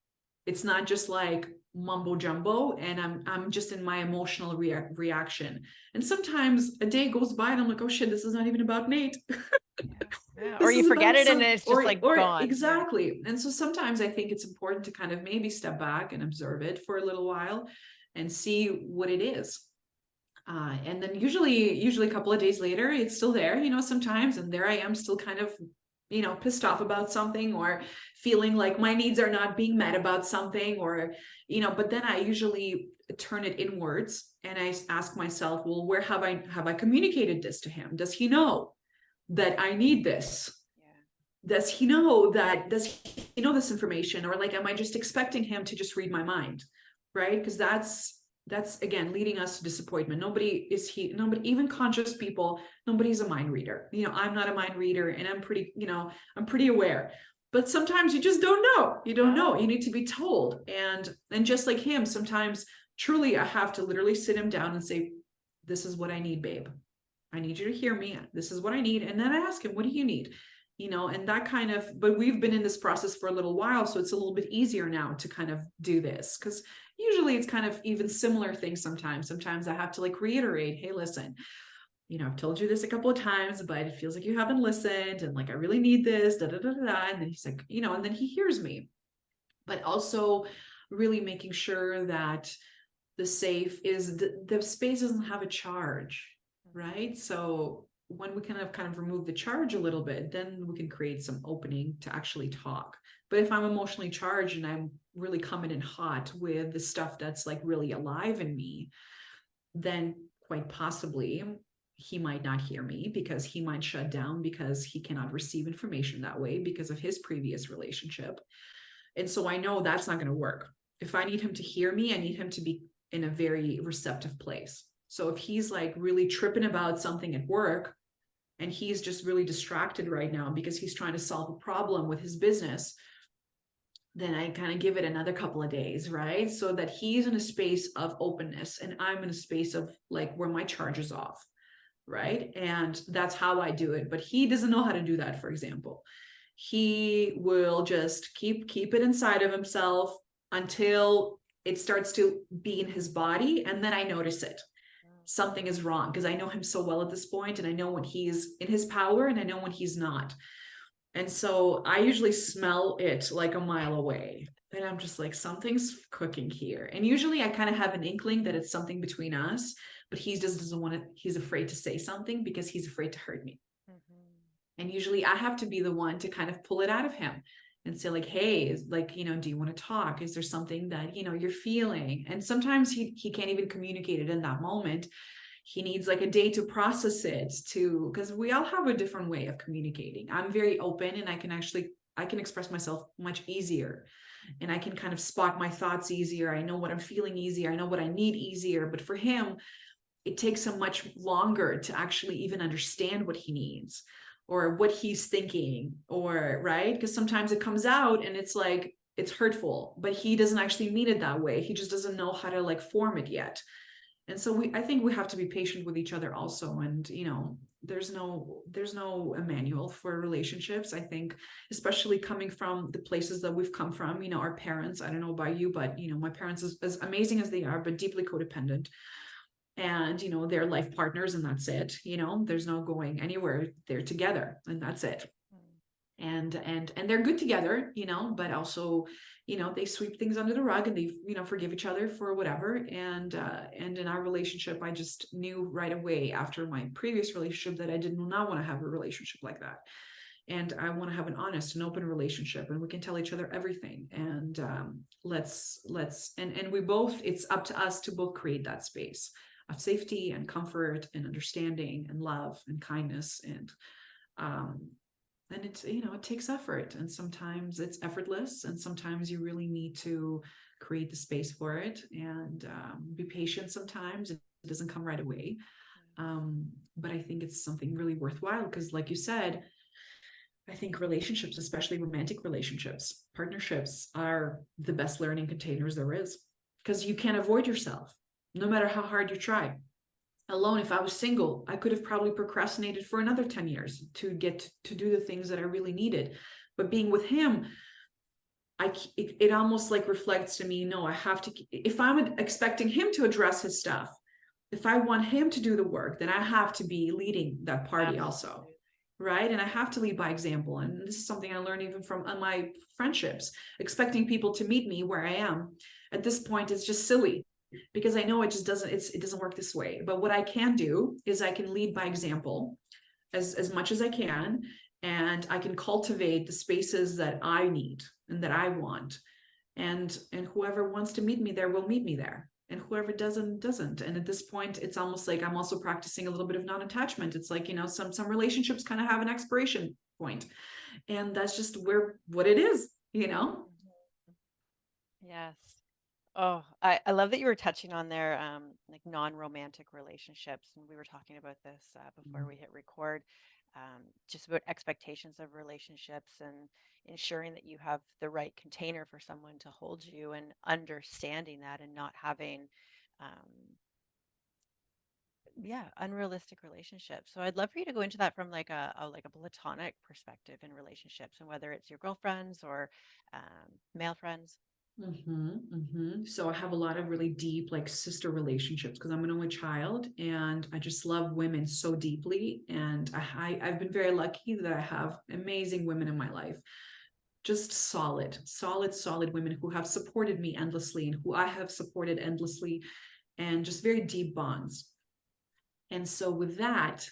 It's not just like mumbo jumbo and I'm just in my emotional reaction. And sometimes a day goes by and I'm like, oh shit, this is not even about Nate. Yeah. Or you forget it and it's just gone. Exactly. Yeah. And so sometimes I think it's important to kind of maybe step back and observe it for a little while and see what it is. And then usually a couple of days later, it's still there, sometimes, and there I am still kind of, pissed off about something or feeling like my needs are not being met about something, or, but then I usually turn it inwards and I ask myself, well, where have I communicated this to him? Does he know that I need this? Yeah. Does he know this information? Or like, am I just expecting him to just read my mind? Right? Because that's again leading us to disappointment. Nobody, even conscious people, nobody's a mind reader. I'm not a mind reader, and I'm pretty aware. But sometimes you just don't know. You don't know. You need to be told. And just like him, sometimes truly I have to literally sit him down and say, this is what I need, babe. I need you to hear me. This is what I need. And then I ask him, what do you need? And that kind of, but we've been in this process for a little while, so it's a little bit easier now to kind of do this, because Usually it's kind of even similar things sometimes. Sometimes I have to like reiterate, hey, listen, I've told you this a couple of times, but it feels like you haven't listened. And like, I really need this, da, da, da, da, da. And then he's like, and then he hears me, but also really making sure that the safe is the space doesn't have a charge, right? So when we kind of remove the charge a little bit, then we can create some opening to actually talk. But if I'm emotionally charged and I'm really coming in hot with the stuff that's like really alive in me, then quite possibly he might not hear me, because he might shut down, because he cannot receive information that way because of his previous relationship. And so I know that's not going to work. If I need him to hear me, I need him to be in a very receptive place. So if he's like really tripping about something at work and he's just really distracted right now because he's trying to solve a problem with his business, then I kind of give it another couple of days, right? So that he's in a space of openness and I'm in a space of like where my charge is off, right? And that's how I do it. But he doesn't know how to do that, for example. He will just keep it inside of himself until it starts to be in his body, and then I notice it. Something is wrong, because I know him so well at this point, and I know when he's in his power and I know when he's not. And so I usually smell it like a mile away. And I'm just like, something's cooking here. And usually I kind of have an inkling that it's something between us, but he just doesn't want to, he's afraid to say something because he's afraid to hurt me. And usually I have to be the one to kind of pull it out of him and say like, hey, is like, do you want to talk? Is there something that, you're feeling? And sometimes he can't even communicate it in that moment. He needs like a day to process it, because we all have a different way of communicating. I'm very open and I can express myself much easier, and I can kind of spot my thoughts easier. I know what I'm feeling easier. I know what I need easier. But for him, it takes him much longer to actually even understand what he needs or what he's thinking, or right, because sometimes it comes out and it's like it's hurtful, but he doesn't actually mean it that way. He just doesn't know how to like form it yet. And so I think we have to be patient with each other also. And there's no manual for relationships. I think, especially coming from the places that we've come from, our parents, I don't know about you, but my parents, as amazing as they are, but deeply codependent. And they're life partners, and that's it. There's no going anywhere. They're together and that's it. And they're good together, but also they sweep things under the rug, and they forgive each other for whatever. And in our relationship, I just knew right away after my previous relationship that I did not want to have a relationship like that. And I want to have an honest and open relationship, and we can tell each other everything. And let's and we both, it's up to us to both create that space of safety and comfort and understanding and love and kindness. And it's, it takes effort, and sometimes it's effortless, and sometimes you really need to create the space for it, and be patient. Sometimes it doesn't come right away. But I think it's something really worthwhile, because like you said, I think relationships, especially romantic relationships, partnerships, are the best learning containers there is, because you can't avoid yourself no matter how hard you try. Alone, if I was single, I could have probably procrastinated for another 10 years to get to do the things that I really needed. But being with him, it almost like reflects to me, no, I have to, if I'm expecting him to address his stuff, if I want him to do the work, then I have to be leading that party also. Right. And I have to lead by example. And this is something I learned even from my friendships. Expecting people to meet me where I am at this point is just silly, because I know it just doesn't, it doesn't work this way. But what I can do is I can lead by example as much as I can, and I can cultivate the spaces that I need and that I want. And whoever wants to meet me there will meet me there. And whoever doesn't. And at this point, it's almost like I'm also practicing a little bit of non-attachment. It's like, some relationships kind of have an expiration point, and that's just what it is. Yes. Oh, I love that you were touching on there, like non-romantic relationships. And we were talking about this before we hit record, just about expectations of relationships and ensuring that you have the right container for someone to hold you, and understanding that, and not having, unrealistic relationships. So I'd love for you to go into that from like a platonic perspective in relationships, and whether it's your girlfriends or male friends. So I have a lot of really deep, like, sister relationships because I'm an only child, and I just love women so deeply. And I've been very lucky that I have amazing women in my life, just solid women who have supported me endlessly and who I have supported endlessly, and just very deep bonds. And so with that,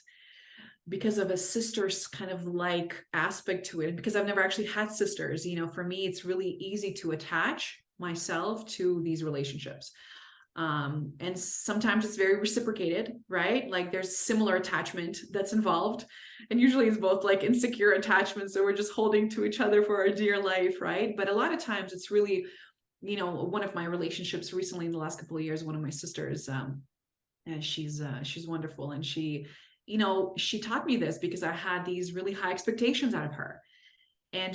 because of a sister's kind of like aspect to it, and because I've never actually had sisters, for me, it's really easy to attach myself to these relationships. And sometimes it's very reciprocated, right? Like there's similar attachment that's involved. And usually it's both like insecure attachment. So we're just holding to each other for our dear life, right? But a lot of times it's really, one of my relationships recently in the last couple of years, one of my sisters, and she's wonderful. And she taught me this because I had these really high expectations out of her.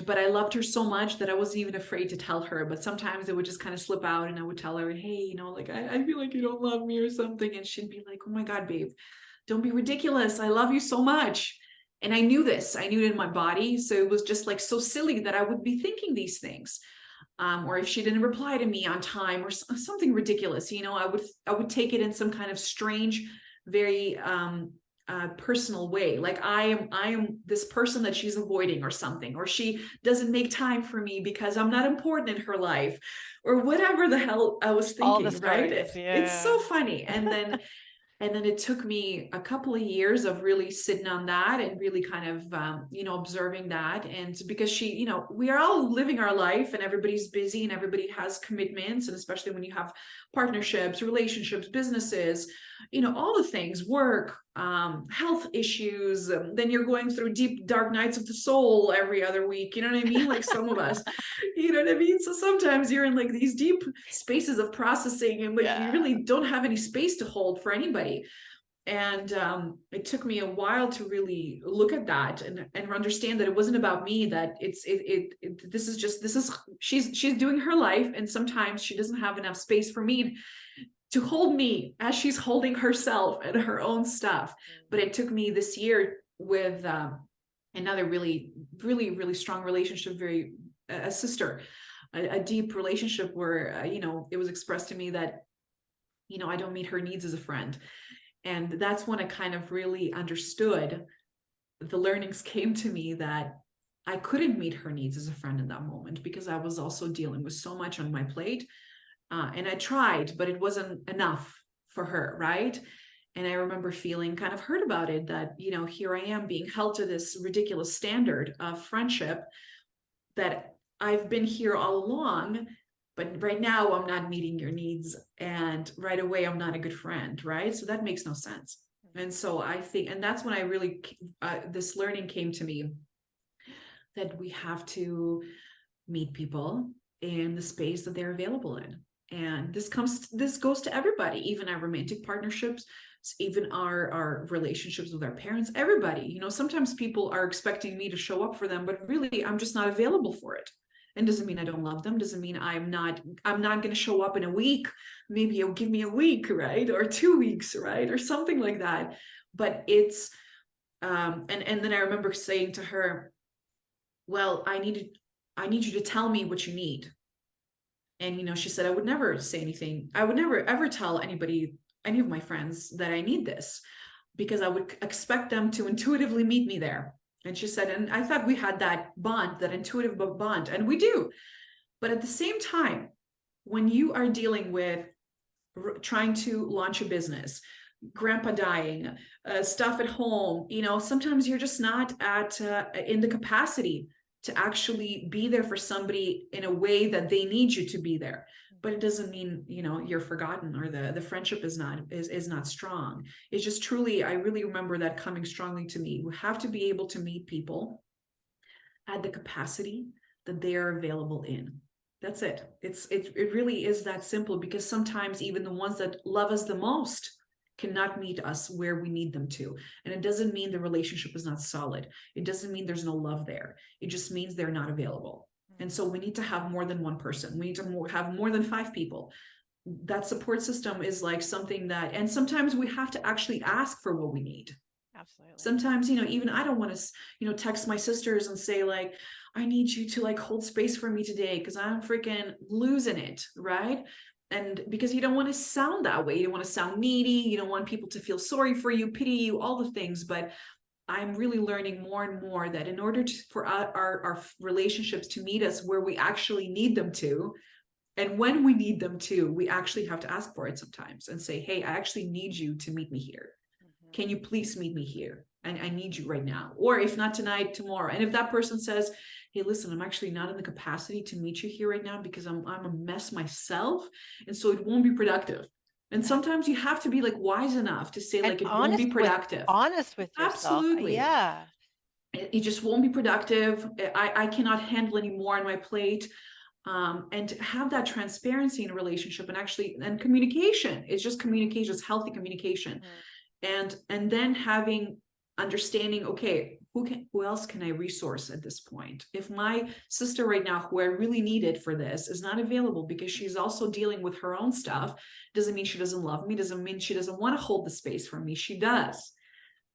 But I loved her so much that I wasn't even afraid to tell her. But sometimes it would just kind of slip out, and I would tell her, hey, like I feel like you don't love me or something. And she'd be like, oh my God, babe, don't be ridiculous. I love you so much. And I knew this, I knew it in my body. So it was just like so silly that I would be thinking these things. Or if she didn't reply to me on time or something ridiculous, I would take it in some kind of strange, very personal way. Like I am this person that she's avoiding or something, or she doesn't make time for me because I'm not important in her life, or whatever the hell I was thinking. All the stories, right? yeah. It's so funny. And then it took me a couple of years of really sitting on that and really kind of, observing that. And because we are all living our life, and everybody's busy and everybody has commitments. And especially when you have partnerships, relationships, businesses, all the things, work, health issues, then you're going through deep, dark nights of the soul every other week. You know what I mean? Like some of us, you know what I mean? So sometimes you're in like these deep spaces of processing, and like you really don't have any space to hold for anybody. And it took me a while to really look at that and understand that it wasn't about me, that she's doing her life, and sometimes she doesn't have enough space for me to hold me as she's holding herself and her own stuff. But it took me this year with another really, really, really strong relationship, a sister, a deep relationship where, it was expressed to me that, I don't meet her needs as a friend. And that's when I kind of really understood, the learnings came to me that I couldn't meet her needs as a friend in that moment, because I was also dealing with so much on my plate. And I tried, but it wasn't enough for her, right? And I remember feeling kind of hurt about it, that, here I am being held to this ridiculous standard of friendship that I've been here all along, but right now I'm not meeting your needs, and right away I'm not a good friend, right? So that makes no sense. And so I think, and that's when I really, this learning came to me, that we have to meet people in the space that they're available in. And this goes to everybody, even our romantic partnerships, even our relationships with our parents, everybody. Sometimes people are expecting me to show up for them, but really I'm just not available for it. And doesn't mean I don't love them, doesn't mean I'm not going to show up in a week. Maybe you'll give me a week, right? Or 2 weeks, right? Or something like that. But it's and then I remember saying to her, well, I need you to tell me what you need. And, she said, I would never say anything. I would never, ever tell anybody, any of my friends, that I need this, because I would expect them to intuitively meet me there. And she said, and I thought we had that bond, that intuitive bond, and we do. But at the same time, when you are dealing with trying to launch a business, grandpa dying, stuff at home, sometimes you're just not in the capacity to actually be there for somebody in a way that they need you to be there. But it doesn't mean, you're forgotten, or the friendship is not strong. It's just truly, I really remember that coming strongly to me. We have to be able to meet people at the capacity that they are available in. That's it. It really is that simple, because sometimes even the ones that love us the most cannot meet us where we need them to. And it doesn't mean the relationship is not solid. It doesn't mean there's no love there. It just means they're not available. And so we need to have more than one person. We need to have more than 5 people. That support system is like something that, and sometimes we have to actually ask for what we need. Absolutely. Sometimes, even I don't want to, text my sisters and say like, I need you to like hold space for me today because I'm freaking losing it, right? And because you don't want to sound that way, you don't want to sound needy, you don't want people to feel sorry for you, pity you, all the things. But I'm really learning more and more that in order for our relationships to meet us where we actually need them to, and when we need them to, we actually have to ask for it sometimes and say, hey, I actually need you to meet me here. Can you please meet me here? And I need you right now. Or if not tonight, tomorrow. And if that person says, hey, listen, I'm actually not in the capacity to meet you here right now because I'm a mess myself. And so it won't be productive. And sometimes you have to be like wise enough to say, like, it won't be productive. Honest with yourself. Absolutely. Yeah. It just won't be productive. I cannot handle any more on my plate. And have that transparency in a relationship, and communication. It's just communication, it's healthy communication. And then having understanding, okay, who else can I resource at this point? If my sister right now, who I really needed for this, is not available because she's also dealing with her own stuff, doesn't mean she doesn't love me, doesn't mean she doesn't want to hold the space for me. She does.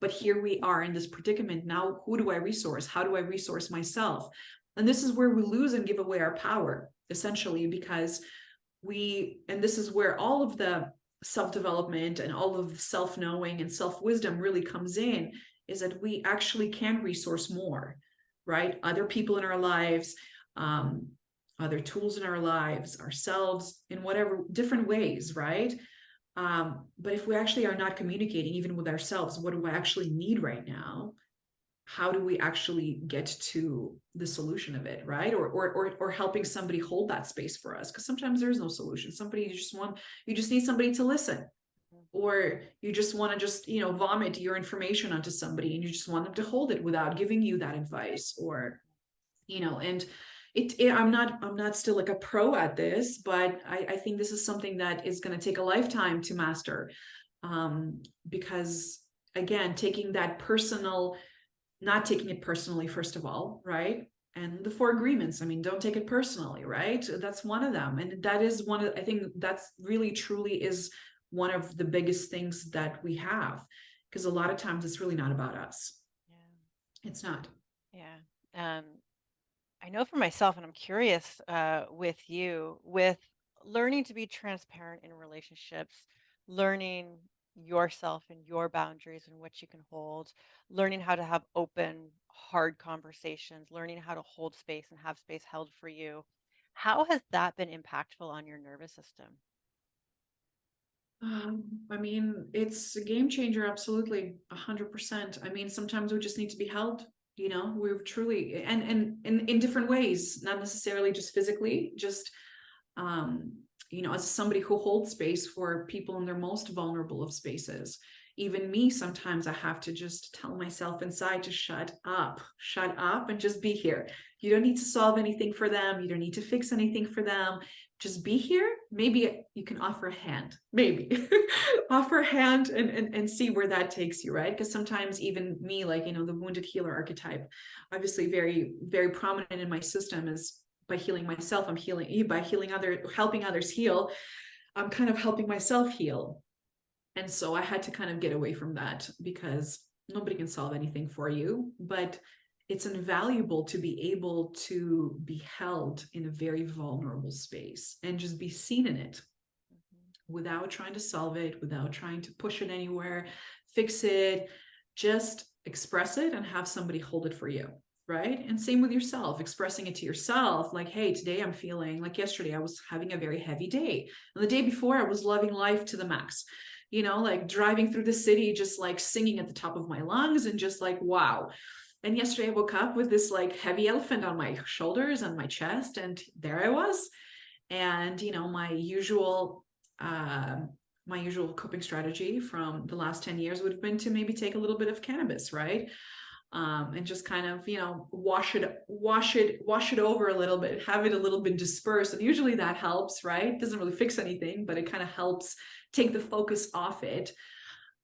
But here we are in this predicament. Now, who do I resource? How do I resource myself? And this is where we lose and give away our power, essentially, because this is where all of the self-development and all of the self-knowing and self-wisdom really comes in, is that we actually can resource more, right? Other people in our lives, other tools in our lives, ourselves, in whatever different ways, right? But if we actually are not communicating even with ourselves, what do I actually need right now? How do we actually get to the solution of it, right? Or helping somebody hold that space for us, because sometimes there's no solution. You just need somebody to listen, or you just want to vomit your information onto somebody and you just want them to hold it without giving you that advice, or and I'm not still like a pro at this, but I think this is something that is going to take a lifetime to master, because again, not taking it personally, first of all, right? And the 4 agreements, don't take it personally, right? That's one of them. And that is I think that's really truly is one of the biggest things that we have, because a lot of times it's really not about us. Yeah. It's not. Yeah. I know for myself, and I'm curious with you, with learning to be transparent in relationships, learning yourself and your boundaries and what you can hold, learning how to have open, hard conversations, learning how to hold space and have space held for you. How has that been impactful on your nervous system? It's a game changer. Absolutely. 100%. Sometimes we just need to be held, we're truly, and in different ways, not necessarily just physically, just, as somebody who holds space for people in their most vulnerable of spaces. Even me, sometimes I have to just tell myself inside to shut up and just be here. You don't need to solve anything for them. You don't need to fix anything for them. Just be here. Maybe you can offer a hand, maybe offer a hand and see where that takes you, right? Because sometimes even me, like, the wounded healer archetype, obviously very, very prominent in my system, is by healing myself, I'm healing, by helping others heal, I'm kind of helping myself heal. And so I had to kind of get away from that, because nobody can solve anything for you, but it's invaluable to be able to be held in a very vulnerable space and just be seen in it, without trying to solve it, without trying to push it anywhere, fix it, just express it and have somebody hold it for you. Right. And same with yourself, expressing it to yourself, like, hey, today I'm feeling like, yesterday I was having a very heavy day. And the day before I was loving life to the max, like driving through the city, just like singing at the top of my lungs and just like, wow. And yesterday I woke up with this like heavy elephant on my shoulders and my chest, and there I was. And, my usual coping strategy from the last 10 years would have been to maybe take a little bit of cannabis, right? And just kind of, wash it over a little bit, have it a little bit dispersed. And usually that helps, right? It doesn't really fix anything, but it kind of helps take the focus off it.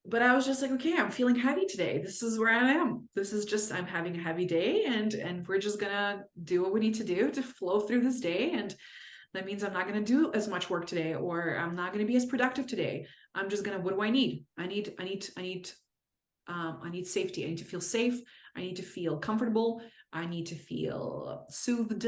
But I was just like, okay, I'm feeling heavy today. This is where I am. This is just, I'm having a heavy day, and we're just gonna do what we need to do to flow through this day. And that means I'm not going to do as much work today, or I'm not going to be as productive today. I'm just going to, what do I need? I need I need safety. I need to feel safe. I need to feel comfortable. I need to feel soothed,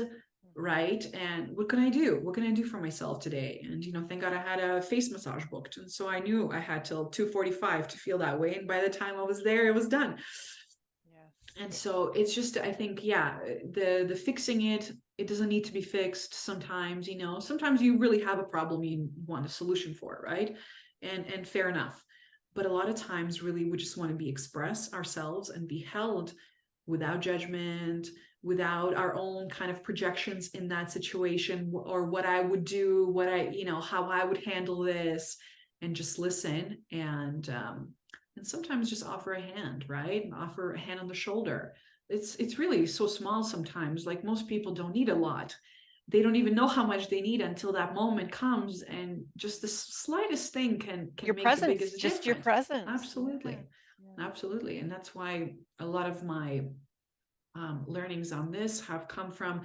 right? And what can I do? What can I do for myself today? And, thank God I had a face massage booked. And so I knew I had till 2:45 to feel that way. And by the time I was there, it was done. Yes. And so it's just, I think, yeah, the fixing it doesn't need to be fixed sometimes, sometimes you really have a problem you want a solution for, right? And fair enough. But a lot of times really we just want to be express ourselves and be held without judgment, without our own kind of projections in that situation, or what I would do, what I, how I would handle this, and just listen and sometimes just offer a hand, right? And offer a hand on the shoulder. It's really so small sometimes. Like most people don't need a lot. They don't even know how much they need until that moment comes, and just the slightest thing can Your make the presence, biggest just your difference. presence. Absolutely. Yeah. Absolutely. And that's why a lot of my learnings on this have come from,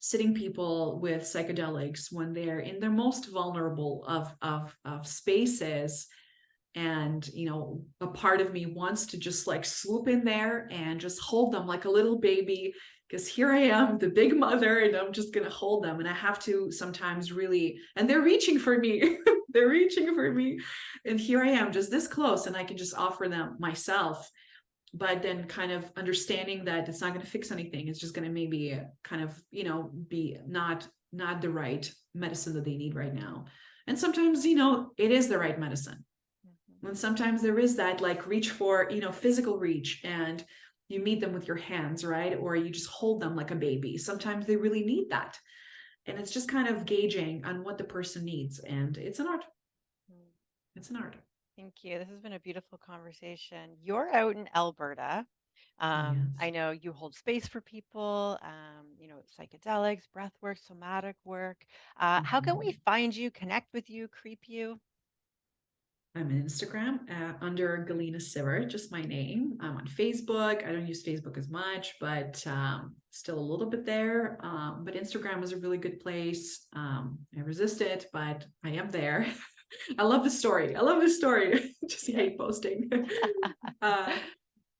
sitting people with psychedelics when they're in their most vulnerable of spaces. And, a part of me wants to just like swoop in there and just hold them like a little baby, because here I am, the big mother, and I'm just going to hold them. And I have to sometimes really, and they're reaching for me. They're reaching for me. And here I am just this close, and I can just offer them myself. But then kind of understanding that it's not going to fix anything. It's just going to maybe kind of, be not the right medicine that they need right now. And sometimes, it is the right medicine. And sometimes there is that like reach for, physical reach, and you meet them with your hands, right? Or you just hold them like a baby. Sometimes they really need that. And it's just kind of gauging on what the person needs. And it's an art. It's an art. Thank you. This has been a beautiful conversation. You're out in Alberta. Yes. I know you hold space for people, psychedelics, breath work, somatic work. How can we find you, connect with you, creep you? I'm on Instagram under Galina Sivert, just my name. I'm on Facebook. I don't use Facebook as much, but still a little bit there. But Instagram is a really good place. I resist it, but I am there. I love the story. I love this story. Just hate posting.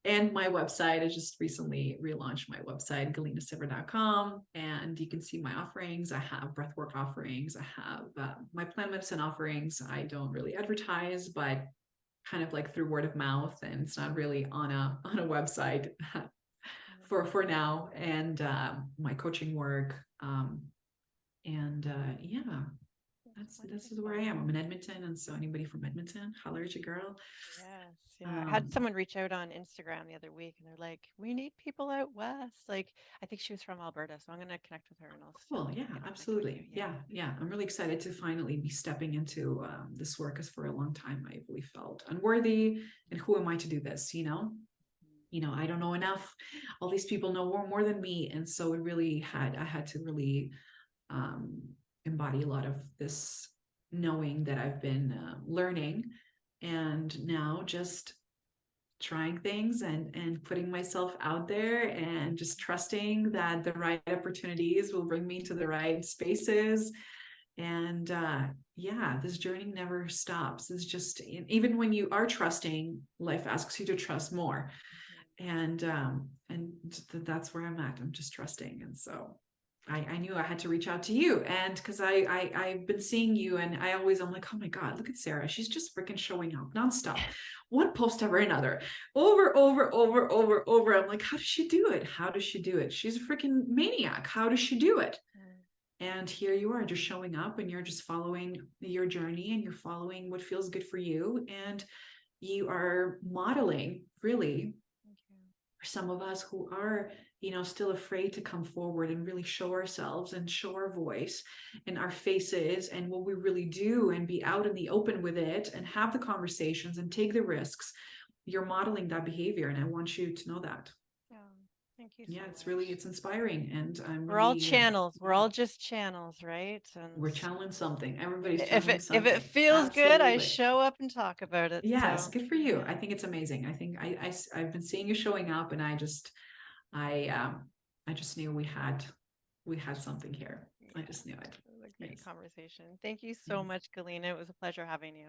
And my website, I just recently relaunched my website, galinasivert.com, and you can see my offerings. I have breathwork offerings. I have my plant medicine offerings. I don't really advertise, but kind of like through word of mouth, and it's not really on a website for now. And my coaching work, and yeah. This is where I am. I'm in Edmonton, and so anybody from Edmonton, holler at your girl. Yes, yeah. I had someone reach out on Instagram the other week, and they're like, "We need people out west." Like, I think she was from Alberta, so I'm gonna connect with her, and I'll. Cool. Yeah, absolutely. Yeah. I'm really excited to finally be stepping into this work, because for a long time I really felt unworthy, and who am I to do this? I don't know enough. All these people know more than me, and so I had to really embody a lot of this knowing that I've been learning, and now just trying things and putting myself out there, and just trusting that the right opportunities will bring me to the right spaces. And this journey never stops. It's just, even when you are trusting, life asks you to trust more. And that's where I'm at. I'm just trusting. And so I knew I had to reach out to you, and because I've been seeing you, and I'm like, oh my God, look at Sara. She's just freaking showing up nonstop. One post over another, over. I'm like, how does she do it? How does she do it? She's a freaking maniac. How does she do it? And here you are, just showing up, and you're just following your journey, and you're following what feels good for you. And you are modeling, really, for some of us who are, still afraid to come forward and really show ourselves and show our voice and our faces and what we really do, and be out in the open with it, and have the conversations and take the risks. You're modeling that behavior, and I want you to know that. Thank you. Yeah, it's inspiring, and we're all channels. We're all just channels, right? And we're channeling something. Everybody's channeling something. If it feels Absolutely. Good, I show up and talk about it. Yes, good for you. I think it's amazing. I think I've been seeing you showing up, and I just knew we had something here. I just knew it. It was a great conversation. Thank you so much, Galina. It was a pleasure having you.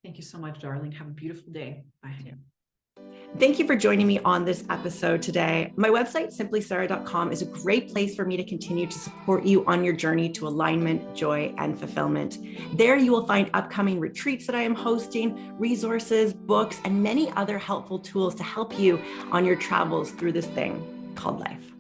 Thank you so much, darling. Have a beautiful day. Bye. Thank you for joining me on this episode today. My website, simplysara.com, is a great place for me to continue to support you on your journey to alignment, joy, and fulfillment. There you will find upcoming retreats that I am hosting, resources, books, and many other helpful tools to help you on your travels through this thing called life.